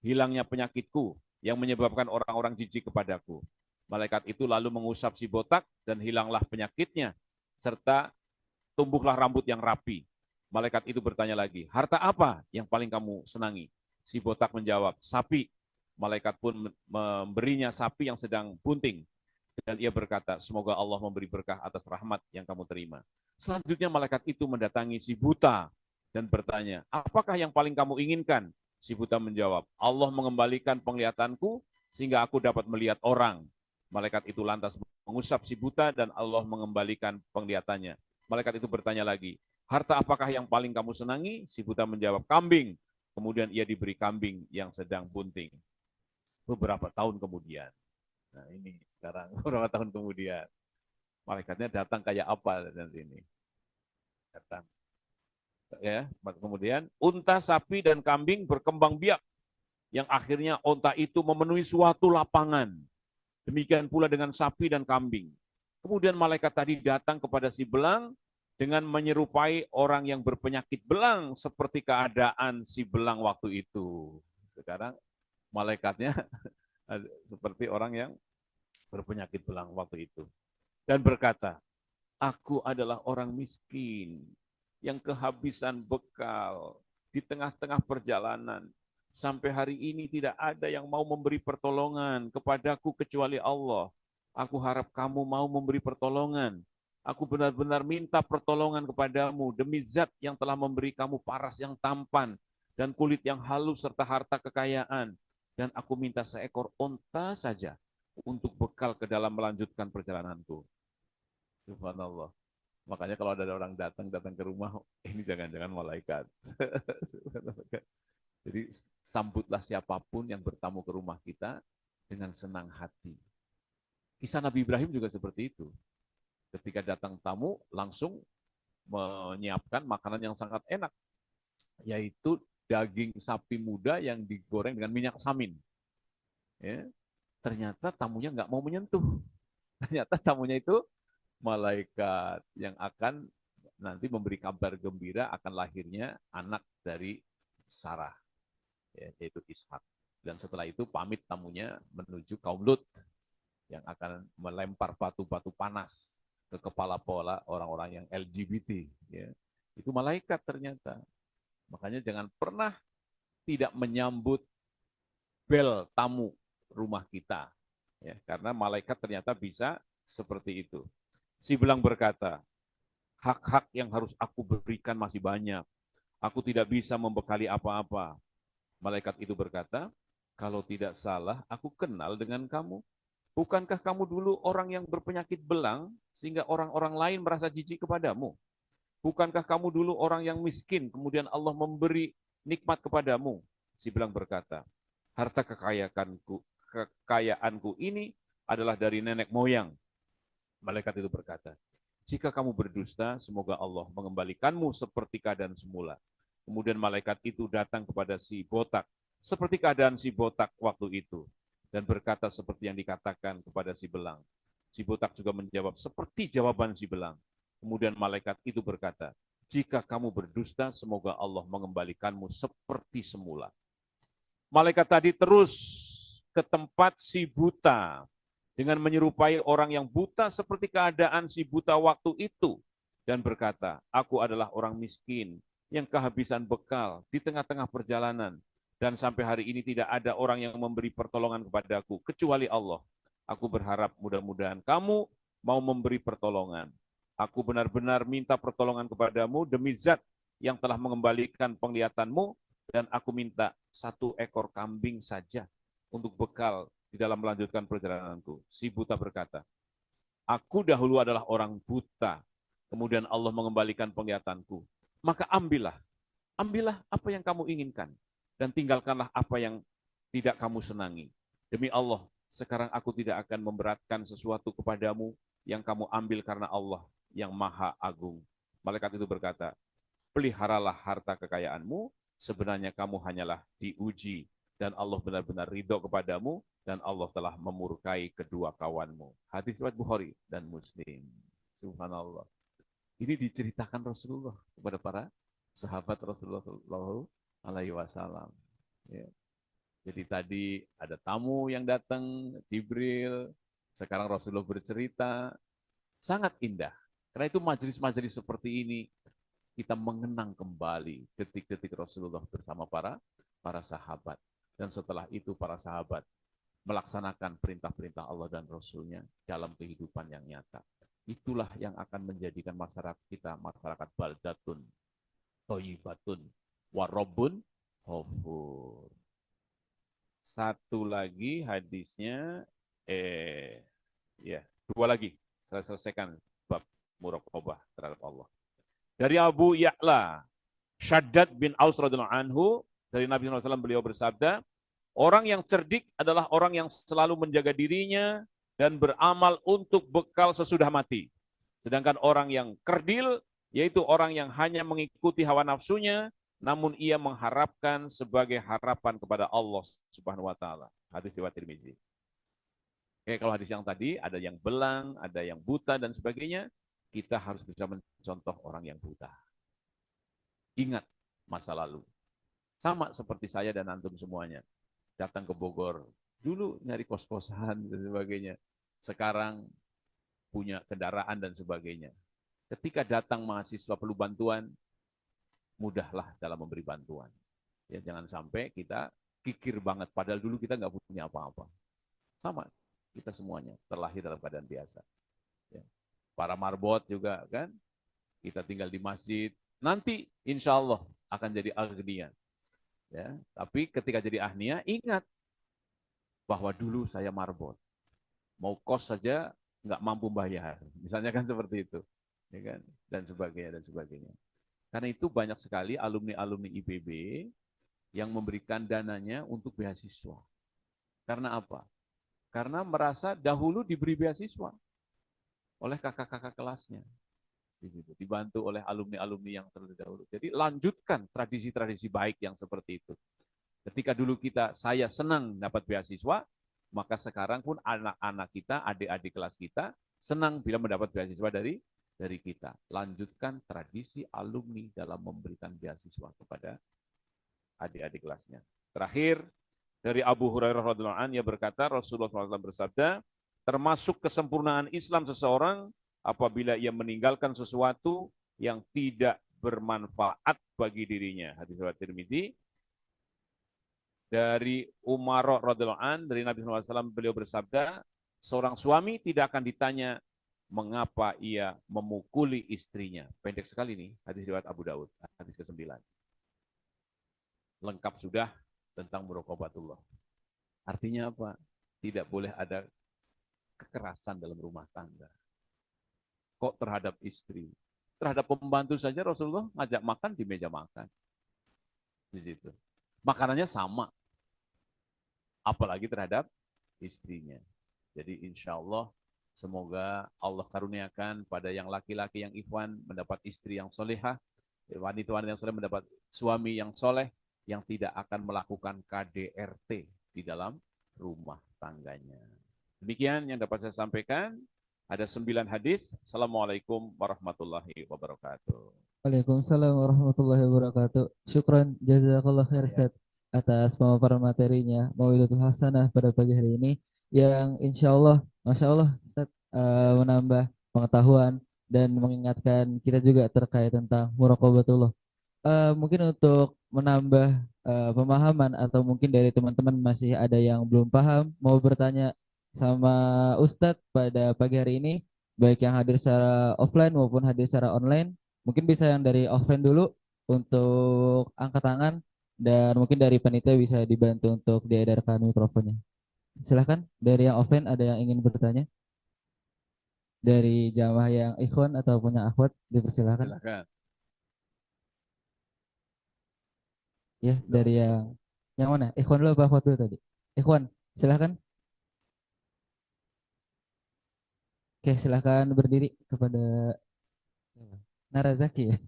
[SPEAKER 1] hilangnya penyakitku, yang menyebabkan orang-orang jijik kepadaku. Malaikat itu lalu mengusap si botak dan hilanglah penyakitnya, serta tumbuhlah rambut yang rapi. Malaikat itu bertanya lagi, harta apa yang paling kamu senangi? Si botak menjawab, sapi. Malaikat pun memberinya sapi yang sedang bunting. Dan ia berkata, semoga Allah memberi berkah atas rahmat yang kamu terima. Selanjutnya malaikat itu mendatangi si buta dan bertanya, apakah yang paling kamu inginkan? Si buta menjawab, Allah mengembalikan penglihatanku sehingga aku dapat melihat orang. Malaikat itu lantas mengusap si buta dan Allah mengembalikan penglihatannya. Malaikat itu bertanya lagi, harta apakah yang paling kamu senangi? Si buta menjawab, kambing. Kemudian ia diberi kambing yang sedang bunting. Beberapa tahun kemudian. Nah ini sekarang beberapa tahun kemudian. Malaikatnya datang kayak apa nanti ini? Datang. Ya, kemudian unta, sapi, dan kambing berkembang biak, yang akhirnya unta itu memenuhi suatu lapangan. Demikian pula dengan sapi dan kambing. Kemudian malaikat tadi datang kepada si belang dengan menyerupai orang yang berpenyakit belang seperti keadaan si belang waktu itu. Sekarang malaikatnya seperti orang yang berpenyakit belang waktu itu. Dan berkata, aku adalah orang miskin yang kehabisan bekal di tengah-tengah perjalanan. Sampai hari ini tidak ada yang mau memberi pertolongan kepadaku kecuali Allah. Aku harap kamu mau memberi pertolongan. Aku benar-benar minta pertolongan kepadamu demi zat yang telah memberi kamu paras yang tampan dan kulit yang halus serta harta kekayaan. Dan aku minta seekor onta saja untuk bekal ke dalam melanjutkan perjalananku. Subhanallah. Makanya kalau ada orang datang ke rumah, ini jangan-jangan malaikat. Jadi sambutlah siapapun yang bertamu ke rumah kita dengan senang hati. Kisah Nabi Ibrahim juga seperti itu. Ketika datang tamu, langsung menyiapkan makanan yang sangat enak, yaitu daging sapi muda yang digoreng dengan minyak samin. Ya, ternyata tamunya nggak mau menyentuh. Ternyata tamunya itu malaikat yang akan nanti memberi kabar gembira akan lahirnya anak dari Sarah, yaitu Ishak. Dan setelah itu pamit tamunya menuju kaum Lut yang akan melempar batu-batu panas ke kepala-kepala orang-orang yang LGBT. Ya. Itu malaikat ternyata. Makanya jangan pernah tidak menyambut bel tamu rumah kita. Ya, karena malaikat ternyata bisa seperti itu. Si belang berkata, hak-hak yang harus aku berikan masih banyak. Aku tidak bisa membekali apa-apa. Malaikat itu berkata, kalau tidak salah, aku kenal dengan kamu. Bukankah kamu dulu orang yang berpenyakit belang, sehingga orang-orang lain merasa jijik kepadamu? Bukankah kamu dulu orang yang miskin, kemudian Allah memberi nikmat kepadamu? Si belang berkata, harta kekayaanku ini adalah dari nenek moyang. Malaikat itu berkata, jika kamu berdusta, semoga Allah mengembalikanmu seperti keadaan semula. Kemudian malaikat itu datang kepada si botak, seperti keadaan si botak waktu itu, dan berkata seperti yang dikatakan kepada si belang. Si botak juga menjawab seperti jawaban si belang. Kemudian malaikat itu berkata, jika kamu berdusta, semoga Allah mengembalikanmu seperti semula. Malaikat tadi terus ke tempat si buta, dengan menyerupai orang yang buta seperti keadaan si buta waktu itu. dan berkata, aku adalah orang miskin yang kehabisan bekal di tengah-tengah perjalanan, dan sampai hari ini tidak ada orang yang memberi pertolongan kepadaku kecuali Allah. Aku berharap mudah-mudahan kamu mau memberi pertolongan. Aku benar-benar minta pertolongan kepadamu demi zat yang telah mengembalikan penglihatanmu, dan aku minta 1 ekor kambing saja untuk bekal di dalam melanjutkan perjalananku. Si buta berkata, aku dahulu adalah orang buta, kemudian Allah mengembalikan penglihatanku. Maka ambillah apa yang kamu inginkan, dan tinggalkanlah apa yang tidak kamu senangi. Demi Allah, sekarang aku tidak akan memberatkan sesuatu kepadamu yang kamu ambil karena Allah yang Maha Agung. Malaikat itu berkata, peliharalah harta kekayaanmu, sebenarnya kamu hanyalah diuji, dan Allah benar-benar ridho kepadamu, dan Allah telah memurkai kedua kawanmu. Hadis riwayat Bukhari dan Muslim. Subhanallah. Ini diceritakan Rasulullah kepada para sahabat Rasulullah Sallallahu Alaihi Wasallam. Ya. Jadi tadi ada tamu yang datang, Jibril. Sekarang Rasulullah bercerita, sangat indah. Karena itu majelis-majelis seperti ini, kita mengenang kembali detik-detik Rasulullah bersama para sahabat. Dan setelah itu para sahabat melaksanakan perintah-perintah Allah dan Rasulnya dalam kehidupan yang nyata. Itulah yang akan menjadikan masyarakat kita masyarakat baldatun, thayyibatun, warobun, ghafur. Satu lagi hadisnya, dua lagi. Saya selesaikan bab muraqabah terhadap Allah. Dari Abu Ya'la, Shaddad bin Aus radhiyallahu anhu, dari Nabi SAW beliau bersabda, orang yang cerdik adalah orang yang selalu menjaga dirinya dan beramal untuk bekal sesudah mati. Sedangkan orang yang kerdil, yaitu orang yang hanya mengikuti hawa nafsunya, namun ia mengharapkan sebagai harapan kepada Allah Subhanahu wa taala. Hadis riwayat Tirmizi. Kalau hadis yang tadi ada yang belang, ada yang buta dan sebagainya, kita harus bisa mencontoh orang yang buta. Ingat masa lalu. Sama seperti saya dan antum semuanya. Datang ke Bogor, dulu nyari kos-kosan dan sebagainya. Sekarang punya kendaraan dan sebagainya. Ketika datang mahasiswa perlu bantuan, mudahlah dalam memberi bantuan. Ya, jangan sampai kita kikir banget, padahal dulu kita nggak punya apa-apa. Sama, kita semuanya terlahir dalam keadaan biasa. Ya. Para marbot juga kan, kita tinggal di masjid, nanti insya Allah akan jadi agnia. Ya, tapi ketika jadi agnia, ingat bahwa dulu saya marbot, mau kos saja nggak mampu bayar, misalnya kan seperti itu, ya kan, dan sebagainya. Karena itu banyak sekali alumni IPB yang memberikan dananya untuk beasiswa. Karena apa? Karena merasa dahulu diberi beasiswa oleh kakak-kakak kelasnya. Dibantu oleh alumni-alumni yang terlebih dahulu. Jadi lanjutkan tradisi-tradisi baik yang seperti itu. Ketika dulu saya senang dapat beasiswa, maka sekarang pun anak-anak kita, adik-adik kelas kita, senang bila mendapat beasiswa dari kita. Lanjutkan tradisi alumni dalam memberikan beasiswa kepada adik-adik kelasnya. Terakhir, dari Abu Hurairah radhiyallahu anhu, ia berkata, Rasulullah SAW bersabda, termasuk kesempurnaan Islam seseorang apabila ia meninggalkan sesuatu yang tidak bermanfaat bagi dirinya. Hadis riwayat Tirmizi. Dari Umar radhiyallahu anhu, dari Nabi SAW beliau bersabda, seorang suami tidak akan ditanya mengapa ia memukuli istrinya. Pendek sekali nih, hadis riwayat Abu Daud, hadis ke-9. Lengkap sudah tentang muraqabatullah. Artinya apa? Tidak boleh ada kekerasan dalam rumah tangga. Kok terhadap istri? Terhadap pembantu saja Rasulullah ngajak makan di meja makan. Di situ. Makanannya sama. Apalagi terhadap istrinya. Jadi insya Allah semoga Allah karuniakan pada yang laki-laki yang ikhwan mendapat istri yang solehah, wanita-wanita yang soleh mendapat suami yang soleh, yang tidak akan melakukan KDRT di dalam rumah tangganya. Demikian yang dapat saya sampaikan. Ada 9 hadis. Assalamualaikum warahmatullahi wabarakatuh.
[SPEAKER 2] Waalaikumsalam warahmatullahi wabarakatuh. Syukran jazakallah khair Ustaz atas pemaparan materinya Mau'izatul Hasanah pada pagi hari ini yang insya Allah, Masya Allah Ustaz menambah pengetahuan dan mengingatkan kita juga terkait tentang muraqabatullah. Mungkin untuk menambah pemahaman atau mungkin dari teman-teman masih ada yang belum paham mau bertanya sama Ustadz pada pagi hari ini, baik yang hadir secara offline maupun hadir secara online, mungkin bisa yang dari offline dulu untuk angkat tangan dan mungkin dari panitia bisa dibantu untuk diedarkan mikrofonnya. Silahkan dari yang offline ada yang ingin bertanya dari jamaah yang ikhwan ataupun yang akhwat dipersilakan.
[SPEAKER 1] Silakan.
[SPEAKER 2] Ya, dari yang mana? Ikhwan dulu apa akhwat dulu tadi? Ikhwan, silahkan. Oke, silahkan berdiri kepada Narazaki ya.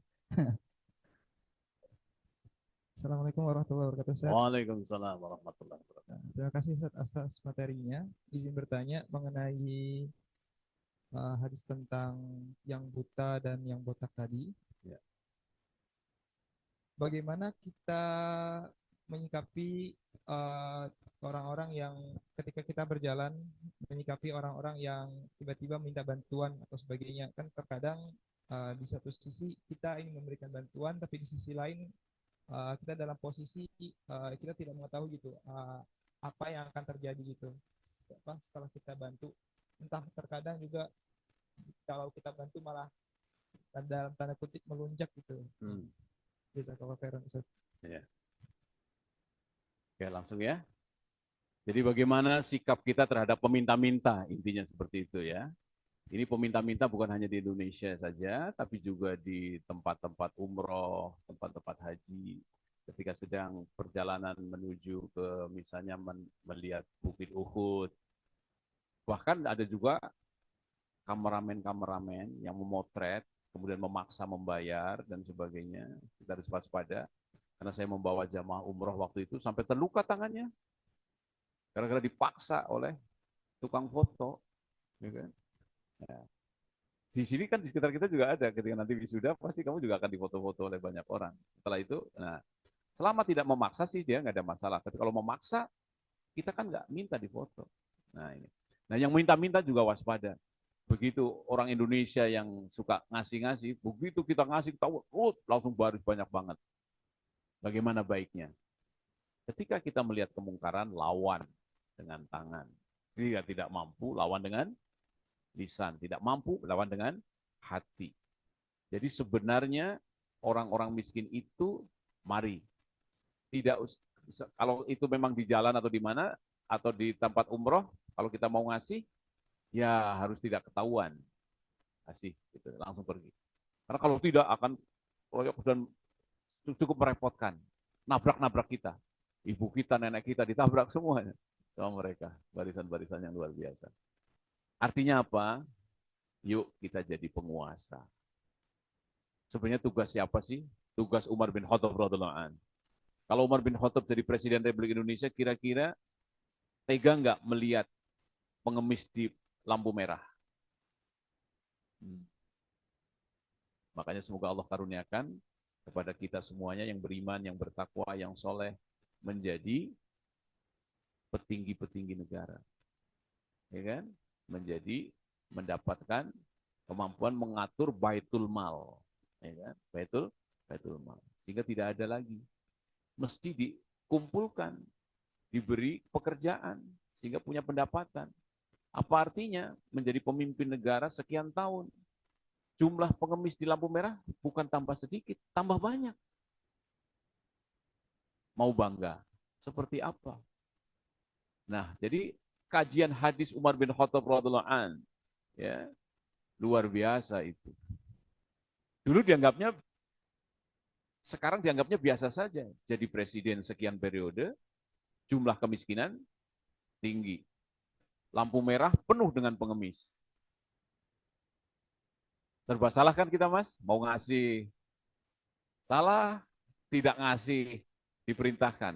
[SPEAKER 3] Assalamualaikum warahmatullahi wabarakatuh, Ustaz.
[SPEAKER 1] Waalaikumsalam warahmatullahi wabarakatuh.
[SPEAKER 3] Terima kasih Ustaz atas materinya. Izin bertanya mengenai hadis tentang yang buta dan yang botak tadi.
[SPEAKER 1] Ya.
[SPEAKER 3] Bagaimana kita menyikapi orang-orang yang ketika kita berjalan, menyikapi orang-orang yang tiba-tiba minta bantuan atau sebagainya. Kan terkadang di satu sisi kita ingin memberikan bantuan, tapi di sisi lain kita dalam posisi kita tidak mengetahui gitu apa yang akan terjadi gitu setelah kita bantu. Entah terkadang juga kalau kita bantu malah dalam tanda kutip melunjak gitu. Jazakallahu khairan, Ustaz.
[SPEAKER 1] Ya. Oke, langsung ya. Jadi bagaimana sikap kita terhadap peminta-minta, intinya seperti itu ya. Ini peminta-minta bukan hanya di Indonesia saja, tapi juga di tempat-tempat umroh, tempat-tempat haji. Ketika sedang perjalanan menuju ke misalnya melihat Bukit Uhud. Bahkan ada juga kameramen-kameramen yang memotret, kemudian memaksa membayar dan sebagainya. Kita harus waspada. Karena saya membawa jamaah umroh waktu itu sampai terluka tangannya. Gara-gara dipaksa oleh tukang foto. Ya kan? Ya. Di sini kan di sekitar kita juga ada, ketika nanti wisuda pasti kamu juga akan difoto-foto oleh banyak orang. Setelah itu, nah selama tidak memaksa sih dia nggak ada masalah. Tapi kalau memaksa, kita kan nggak minta difoto. Nah ini. Nah yang minta-minta juga waspada. Begitu orang Indonesia yang suka ngasih-ngasih, begitu kita ngasih tahu, langsung baris banyak banget. Bagaimana baiknya? Ketika kita melihat kemungkaran, lawan dengan tangan. Jika tidak mampu, lawan dengan lisan. Tidak mampu, lawan dengan hati. Jadi sebenarnya orang-orang miskin itu, mari. Tidak, kalau itu memang di jalan atau di mana, atau di tempat umroh, kalau kita mau ngasih, ya harus tidak ketahuan. Kasih, gitu, langsung pergi. Karena kalau tidak akan royok dan cukup merepotkan. Nabrak-nabrak kita. Ibu kita, nenek kita ditabrak semuanya sama mereka. Barisan-barisan yang luar biasa. Artinya apa? Yuk kita jadi penguasa. Sebenarnya tugas siapa sih? Tugas Umar bin Khattab radhiyallahu anhu. Kalau Umar bin Khattab jadi Presiden Republik Indonesia, kira-kira tega nggak melihat pengemis di lampu merah? Makanya semoga Allah karuniakan kepada kita semuanya yang beriman, yang bertakwa, yang soleh, menjadi petinggi-petinggi negara. Ya kan? Menjadi mendapatkan kemampuan mengatur baitul mal. Ya kan? Baitul mal. Sehingga tidak ada lagi. Mesti dikumpulkan, diberi pekerjaan, sehingga punya pendapatan. Apa artinya menjadi pemimpin negara sekian tahun? Jumlah pengemis di lampu merah bukan tambah sedikit, tambah banyak. Mau bangga? Seperti apa? Nah, jadi kajian hadis Umar bin Khattab radhiyallahu an, ya, luar biasa itu. Dulu dianggapnya, sekarang dianggapnya biasa saja. Jadi presiden sekian periode, jumlah kemiskinan tinggi. Lampu merah penuh dengan pengemis. Serba salah kan kita, Mas? Mau ngasih. Salah, tidak ngasih, diperintahkan.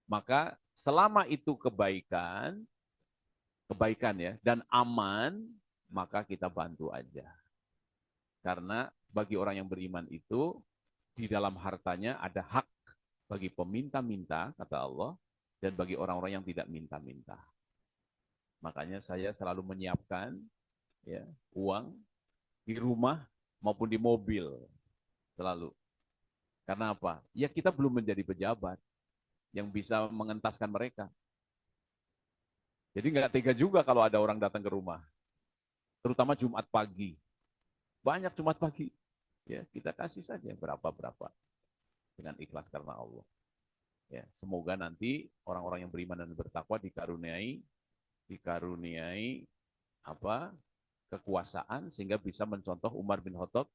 [SPEAKER 1] Maka selama itu kebaikan ya, dan aman, maka kita bantu aja. Karena bagi orang yang beriman itu, di dalam hartanya ada hak bagi peminta-minta, kata Allah, dan bagi orang-orang yang tidak minta-minta. Makanya saya selalu menyiapkan ya, uang di rumah maupun di mobil selalu. Karena apa? Ya kita belum menjadi pejabat yang bisa mengentaskan mereka. Jadi nggak tega juga kalau ada orang datang ke rumah, terutama Jumat pagi. Banyak Jumat pagi, ya kita kasih saja berapa-berapa dengan ikhlas karena Allah. Ya, semoga nanti orang-orang yang beriman dan bertakwa dikaruniai apa kekuasaan sehingga bisa mencontoh Umar bin Khattab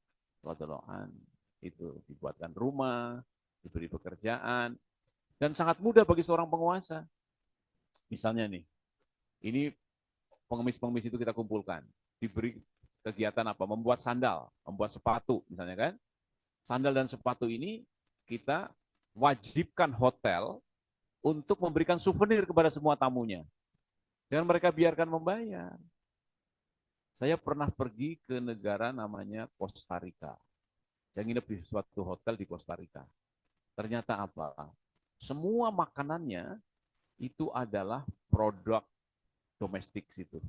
[SPEAKER 1] radhiyallahu anhu. Itu dibuatkan rumah, diberi pekerjaan, dan sangat mudah bagi seorang penguasa. Misalnya nih, ini pengemis-pengemis itu kita kumpulkan, diberi kegiatan apa? Membuat sandal, membuat sepatu, misalnya kan? Sandal dan sepatu ini kita wajibkan hotel untuk memberikan souvenir kepada semua tamunya. Dan mereka biarkan membayar. Saya pernah pergi ke negara namanya Costa Rica. Saya nginep di suatu hotel di Costa Rica. Ternyata apa? Semua makanannya itu adalah produk domestik situ.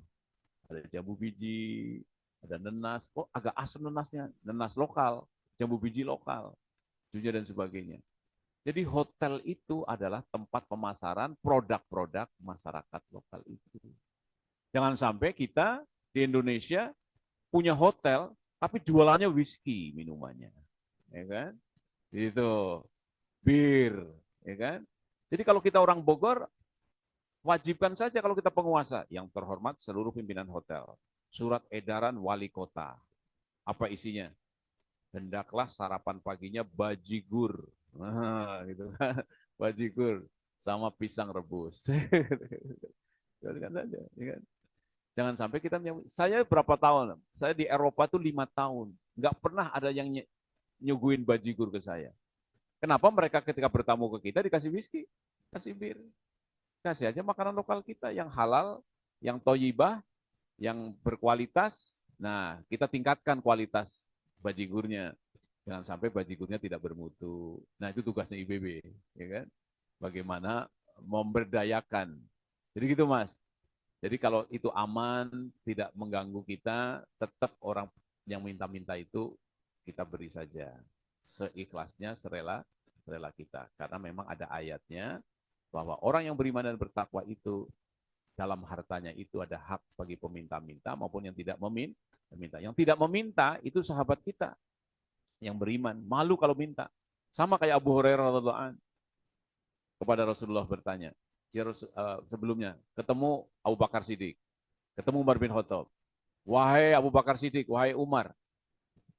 [SPEAKER 1] Ada jambu biji, ada nenas. Oh, agak asam nenasnya. Nenas lokal, jambu biji lokal, dan sebagainya. Jadi hotel itu adalah tempat pemasaran produk-produk masyarakat lokal itu. Jangan sampai kita di Indonesia punya hotel, tapi jualannya whisky minumannya, ya kan? Itu bir, ya kan? Jadi kalau kita orang Bogor, wajibkan saja kalau kita penguasa yang terhormat seluruh pimpinan hotel. Surat edaran wali kota. Apa isinya? Hendaklah sarapan paginya bajigur. Nah, gitu kan. Bajigur sama pisang rebus. Jangan sampai kita saya berapa tahun? Saya di Eropa tuh 5 tahun. Nggak pernah ada yang nyuguhin bajigur ke saya. Kenapa mereka ketika bertamu ke kita dikasih whisky, kasih bir. Kasih aja makanan lokal kita yang halal, yang toyibah, yang berkualitas. Nah, kita tingkatkan kualitas bajigurnya. Jangan sampai bajigurnya tidak bermutu. Nah, itu tugasnya IBB, ya kan? Bagaimana memberdayakan. Jadi gitu, Mas. Jadi kalau itu aman, tidak mengganggu kita, tetap orang yang minta-minta itu kita beri saja. Seikhlasnya, serela kita. Karena memang ada ayatnya bahwa orang yang beriman dan bertakwa itu dalam hartanya itu ada hak bagi peminta-minta maupun yang tidak meminta. Yang tidak meminta itu sahabat kita yang beriman, malu kalau minta. Sama kayak Abu Hurairah radhiyallahu anhu kepada Rasulullah bertanya, ya sebelumnya ketemu Abu Bakar Siddiq, ketemu Umar bin Khattab. Wahai Abu Bakar Siddiq, wahai Umar,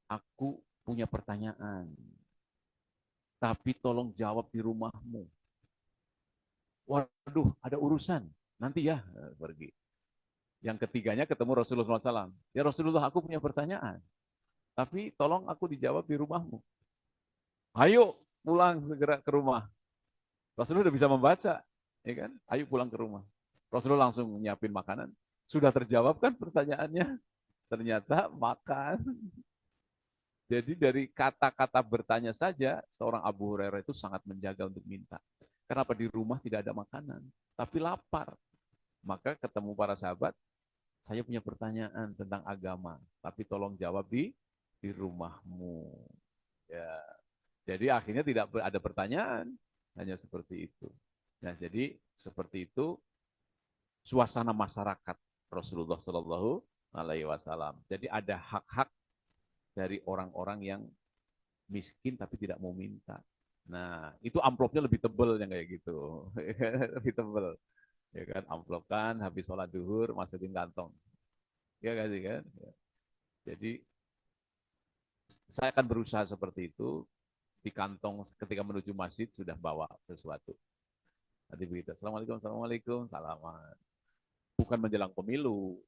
[SPEAKER 1] aku punya pertanyaan, tapi tolong jawab di rumahmu. Waduh, ada urusan, nanti ya pergi. Yang ketiganya ketemu Rasulullah SAW. Ya Rasulullah, aku punya pertanyaan, tapi tolong aku dijawab di rumahmu. Ayo pulang segera ke rumah. Rasulullah sudah bisa membaca, ya kan? Ayo pulang ke rumah. Rasulullah langsung nyiapin makanan. Sudah terjawab kan pertanyaannya? Ternyata makan. Jadi dari kata-kata bertanya saja, seorang Abu Hurairah itu sangat menjaga untuk minta. Kenapa di rumah tidak ada makanan, tapi lapar? Maka ketemu para sahabat, saya punya pertanyaan tentang agama, tapi tolong jawab di rumahmu. Ya, jadi akhirnya tidak ada pertanyaan, hanya seperti itu. Nah, jadi seperti itu suasana masyarakat Rasulullah Shallallahu Alaihi Wasallam. Jadi ada hak-hak dari orang-orang yang miskin tapi tidak mau minta. Nah, itu amplopnya lebih tebal yang kayak gitu, lebih tebal. Ya kan, amplop kan habis sholat duhur masukin kantong. Ya kan, kan? Jadi saya akan berusaha seperti itu, di kantong ketika menuju masjid sudah bawa sesuatu. Nanti begitu, Assalamualaikum, salaman. Bukan menjelang pemilu,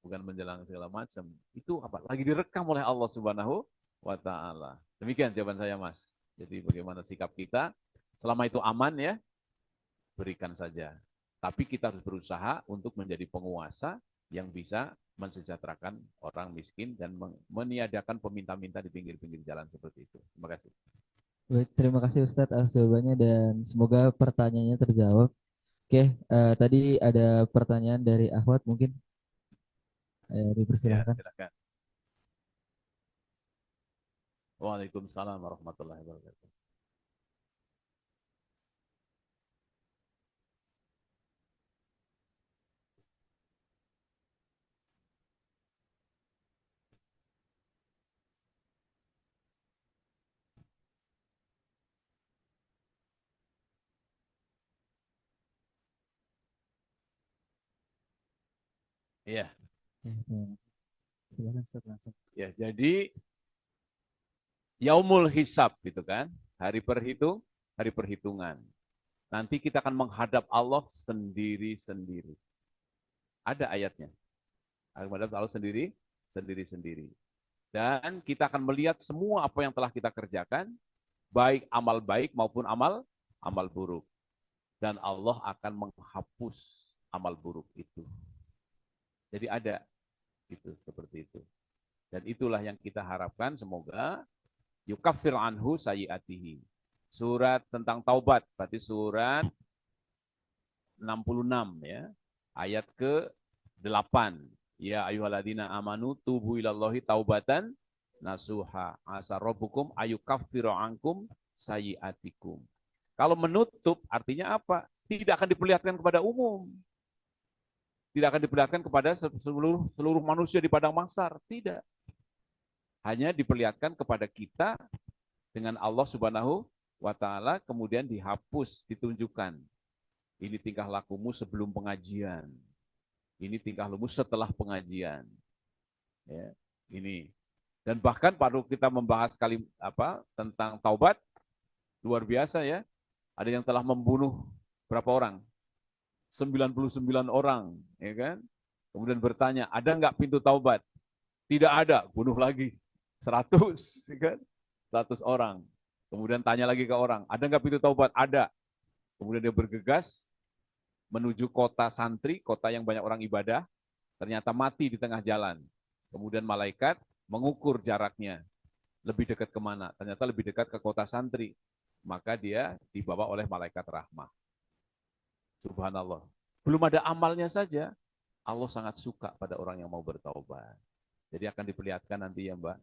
[SPEAKER 1] bukan menjelang segala macam. Itu apa? Lagi direkam oleh Allah Subhanahu wa Ta'ala. Demikian jawaban saya, Mas. Jadi bagaimana sikap kita? Selama itu aman ya, berikan saja. Tapi kita harus berusaha untuk menjadi penguasa yang bisa mensejahterakan orang miskin dan meniadakan peminta-minta di pinggir-pinggir jalan seperti itu. Terima kasih.
[SPEAKER 2] Baik, terima kasih Ustadz atas jawabannya dan semoga pertanyaannya terjawab. Oke, tadi ada pertanyaan dari Ahwat mungkin.
[SPEAKER 1] Ya,
[SPEAKER 2] Dipersilahkan.
[SPEAKER 1] silakan. Waalaikumsalam warahmatullahi wabarakatuh. Iya,
[SPEAKER 2] Ya, silakan Ustaz langsung.
[SPEAKER 1] ya. Jadi yaumul hisab gitu kan, hari perhitungan. Nanti kita akan menghadap Allah sendiri-sendiri. Ada ayatnya. Akan menghadap Allah sendiri-sendiri. Dan kita akan melihat semua apa yang telah kita kerjakan, baik amal baik maupun amal buruk. Dan Allah akan menghapus amal buruk itu. Jadi ada itu seperti itu. Dan itulah yang kita harapkan, semoga yukaffir anhu sayyiatihi. Surat tentang taubat, berarti surat 66 ya. Ayat ke-8. Ya ayyuhalladzina amanu tubu ilallahi taubatan nasuha. Asa rabbukum ayukaffiru ankum sayyiatikum. Kalau menutup artinya apa? Tidak akan diperlihatkan kepada umum. Tidak akan diperlihatkan kepada seluruh manusia di padang mahsyar, tidak. Hanya diperlihatkan kepada kita dengan Allah Subhanahu wa taala, kemudian dihapus, ditunjukkan. Ini tingkah lakumu sebelum pengajian. Ini tingkah lakumu setelah pengajian. Ya, ini. Dan bahkan pada kita membahas tentang taubat, luar biasa ya. Ada yang telah membunuh berapa orang? 99 orang, ya kan? Kemudian bertanya, ada nggak pintu taubat? Tidak ada, bunuh lagi. 100, ya kan? 100 orang. Kemudian tanya lagi ke orang, ada nggak pintu taubat? Ada. Kemudian dia bergegas menuju kota santri, kota yang banyak orang ibadah, ternyata mati di tengah jalan. Kemudian malaikat mengukur jaraknya, lebih dekat kemana? Ternyata lebih dekat ke kota santri. Maka dia dibawa oleh malaikat rahmah. Subhanallah. Belum ada amalnya saja, Allah sangat suka pada orang yang mau bertaubat. Jadi akan diperlihatkan nanti ya Mbak.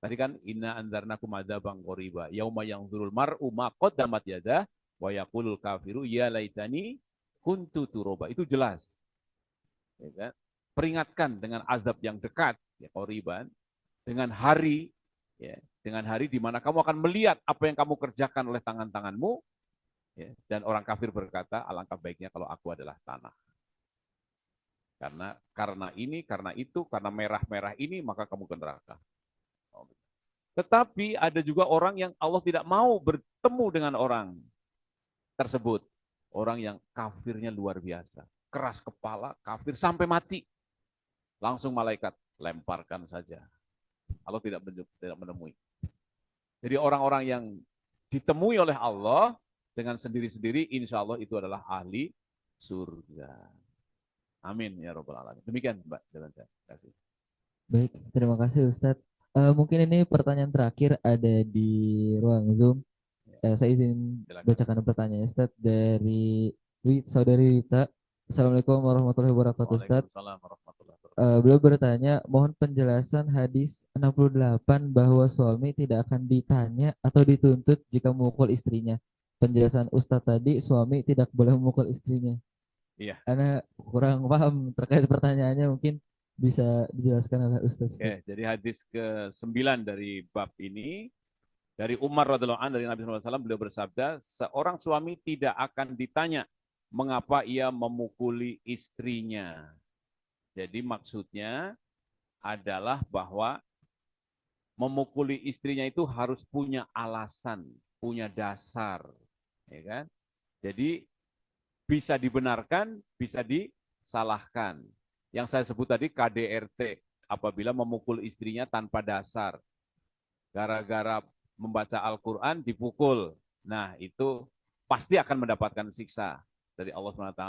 [SPEAKER 1] Tadi kan inna anzarnakum adzabang qoriba yauma yanzurul mar'u ma qaddamat yadah wa yaqulul kafiru ya laitani kuntu turoba. Itu jelas. Ya kan? Peringatkan dengan azab yang dekat, ya qoriban, dengan hari di mana kamu akan melihat apa yang kamu kerjakan oleh tangan-tanganmu. Ya, dan orang kafir berkata, alangkah baiknya kalau aku adalah tanah. Karena ini, karena itu, karena merah-merah ini, maka kamu ke neraka. Tetapi ada juga orang yang Allah tidak mau bertemu dengan orang tersebut. Orang yang kafirnya luar biasa. Keras kepala, kafir sampai mati. Langsung malaikat, lemparkan saja. Allah tidak menemui. Jadi orang-orang yang ditemui oleh Allah, dengan sendiri-sendiri, insya Allah itu adalah ahli surga. Amin ya robbal alamin. Demikian Mbak, jalan saya. Terima kasih.
[SPEAKER 2] Baik, terima kasih Ustadz. Mungkin ini pertanyaan terakhir ada di ruang Zoom. Saya izin
[SPEAKER 1] Silakan.
[SPEAKER 2] bacakan pertanyaan Ustadz dari Saudari Wita. Assalamualaikum warahmatullahi wabarakatuh Ustadz.
[SPEAKER 1] Waalaikumsalam warahmatullahi wabarakatuh.
[SPEAKER 2] Beliau bertanya, mohon penjelasan hadis 68 bahwa suami tidak akan ditanya atau dituntut jika memukul istrinya. Penjelasan Ustadz tadi, suami tidak boleh memukul istrinya.
[SPEAKER 1] Iya.
[SPEAKER 2] Karena kurang paham terkait pertanyaannya, mungkin bisa dijelaskan oleh Ustadz.
[SPEAKER 1] Oke, jadi hadis ke-9 dari bab ini, dari Umar radhiallahu anhu, dari Nabi SAW, beliau bersabda, seorang suami tidak akan ditanya mengapa ia memukuli istrinya. Jadi maksudnya adalah bahwa memukuli istrinya itu harus punya alasan, punya dasar, ya kan? Jadi bisa dibenarkan, bisa disalahkan. Yang saya sebut tadi KDRT, apabila memukul istrinya tanpa dasar, gara-gara membaca Al-Quran dipukul. Nah, itu pasti akan mendapatkan siksa dari Allah SWT.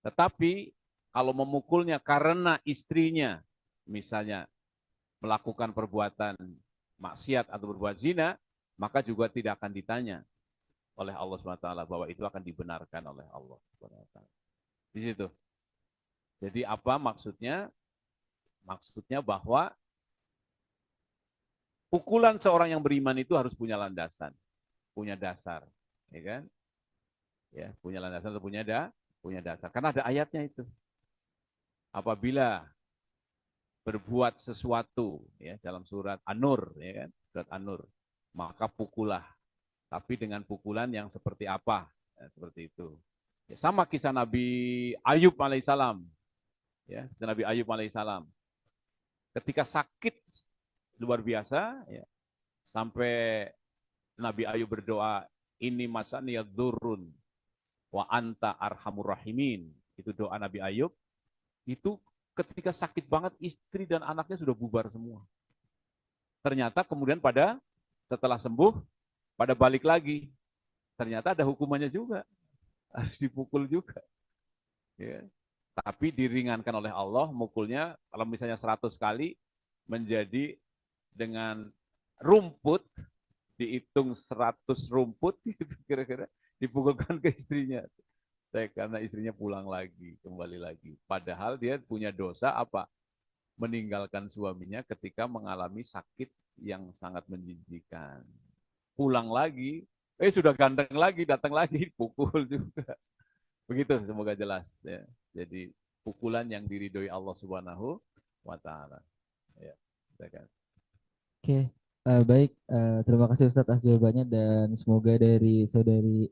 [SPEAKER 1] Tetapi kalau memukulnya karena istrinya, misalnya melakukan perbuatan maksiat atau berbuat zina, maka juga tidak akan ditanya oleh Allah SWT bahwa itu akan dibenarkan oleh Allah SWT. Di situ. Jadi apa maksudnya? Maksudnya bahwa pukulan seorang yang beriman itu harus punya landasan, punya dasar, ya kan? Ya, punya landasan atau punya dasar. Karena ada ayatnya itu. Apabila berbuat sesuatu ya dalam surat An-Nur ya kan, surat An-Nur, maka pukullah. Tapi dengan pukulan yang seperti apa? Ya, seperti itu. Ya, sama kisah Nabi Ayub alaihissalam. Ya, Nabi Ayub alaihissalam. Ketika sakit luar biasa, ya, sampai Nabi Ayub berdoa, ini masani yadzurrun wa anta arhamur rahimin. Itu doa Nabi Ayub. Itu ketika sakit banget, istri dan anaknya sudah bubar semua. Ternyata kemudian setelah sembuh, pada balik lagi. Ternyata ada hukumannya juga. Harus dipukul juga. Ya. Tapi diringankan oleh Allah, mukulnya kalau misalnya 100 kali, menjadi dengan rumput, dihitung 100 rumput, gitu, kira-kira dipukulkan ke istrinya. Karena istrinya pulang lagi, kembali lagi. Padahal dia punya dosa apa? Meninggalkan suaminya ketika mengalami sakit yang sangat menjijikan. Pulang lagi, sudah ganteng lagi, datang lagi, pukul juga. Begitu, semoga jelas. Ya. Jadi pukulan yang diridhoi Allah Subhanahu wa Ta'ala. Ya,
[SPEAKER 2] Oke, baik. Terima kasih Ustadz atas jawabannya dan semoga dari saudari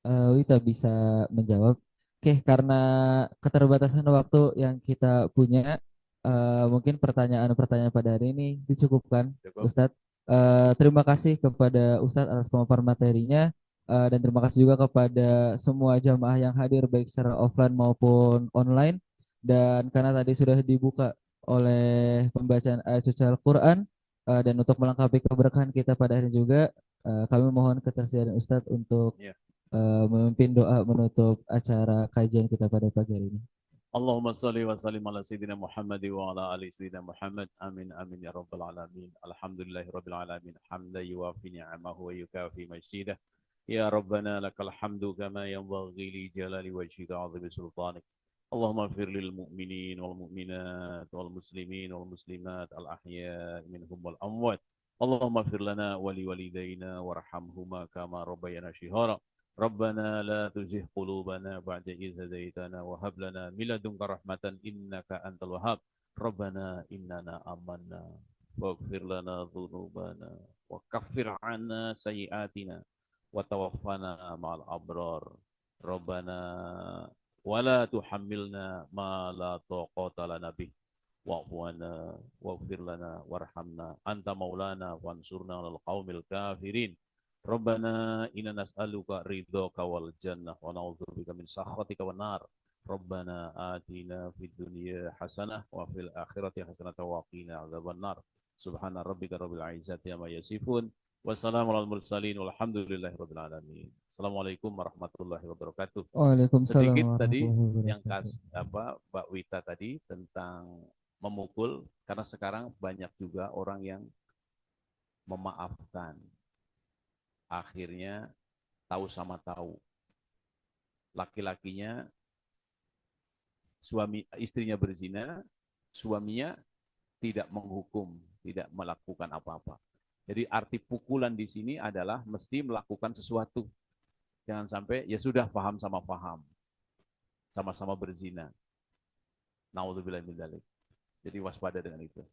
[SPEAKER 2] Wita bisa menjawab. Oke, karena keterbatasan waktu yang kita punya, mungkin pertanyaan-pertanyaan pada hari ini dicukupkan,
[SPEAKER 1] Cukup.
[SPEAKER 2] Ustadz. Terima kasih kepada Ustadz atas pemaparan materinya, dan terima kasih juga kepada semua jamaah yang hadir baik secara offline maupun online. Dan karena tadi sudah dibuka oleh pembacaan ayat suci Al-Quran, dan untuk melengkapi keberkahan kita pada hari ini juga, kami mohon ketersediaan Ustadz untuk memimpin doa menutup acara kajian kita pada pagi hari ini.
[SPEAKER 1] Allahumma salli wa sallim ala sayyidina Muhammad wa ala ali sayyidina Muhammad. Amin amin ya rabbal alamin. Alhamdulillahi rabbil alamin. Hamdan yuwafi ni'amahu wa yukafi masjidah. Ya Rabbana lakal hamdu kama yanbaghi li jalali wajhika 'azimi sultanik. Allahumma ighfir lil mu'minin wal mu'minat wal muslimin wal muslimat al ahya'i minhum wal amwat. Allahumma ighfir lana wa li walidayna warhamhuma kama rabbayana shihara. ربنا لا تزغ قلوبنا بعد إذ هديتنا وهب لنا من لدنك رحمة إنك أنت الوهاب ربنا إننا آمنا واغفر لنا ذنوبنا وكفر عنا سيئاتنا وتوفنا مع الأبرار ربنا ولا تحملنا ما لا طاقة لنا به واعف عنا واغفر لنا وارحمنا أنت مولانا وانصرنا على القوم الكافرين ربنا إنا نسألك رضاك والجنة ونعوذ بك من سخطك والنار ربنا آتنا في الدنيا حسنة وفي الآخرة حسنة وقنا عذاب النار سبحان ربك رب العزة عما يصفون والسلام على المرسلين والحمد لله رب العالمين. Assalamualaikum warahmatullahi wabarakatuh.
[SPEAKER 2] Waalaikumsalam
[SPEAKER 1] Sedikit tadi
[SPEAKER 2] warahmatullahi
[SPEAKER 1] yang
[SPEAKER 2] wabarakatuh.
[SPEAKER 1] Mbak Wita tadi tentang memukul, karena sekarang banyak juga orang yang memaafkan. Akhirnya tahu sama tahu. Laki-lakinya istrinya berzina, suaminya tidak menghukum, tidak melakukan apa-apa. Jadi arti pukulan di sini adalah mesti melakukan sesuatu. Jangan sampai ya sudah paham sama paham. Sama-sama berzina. Naudzubillah min dzalik. Jadi waspada dengan itu.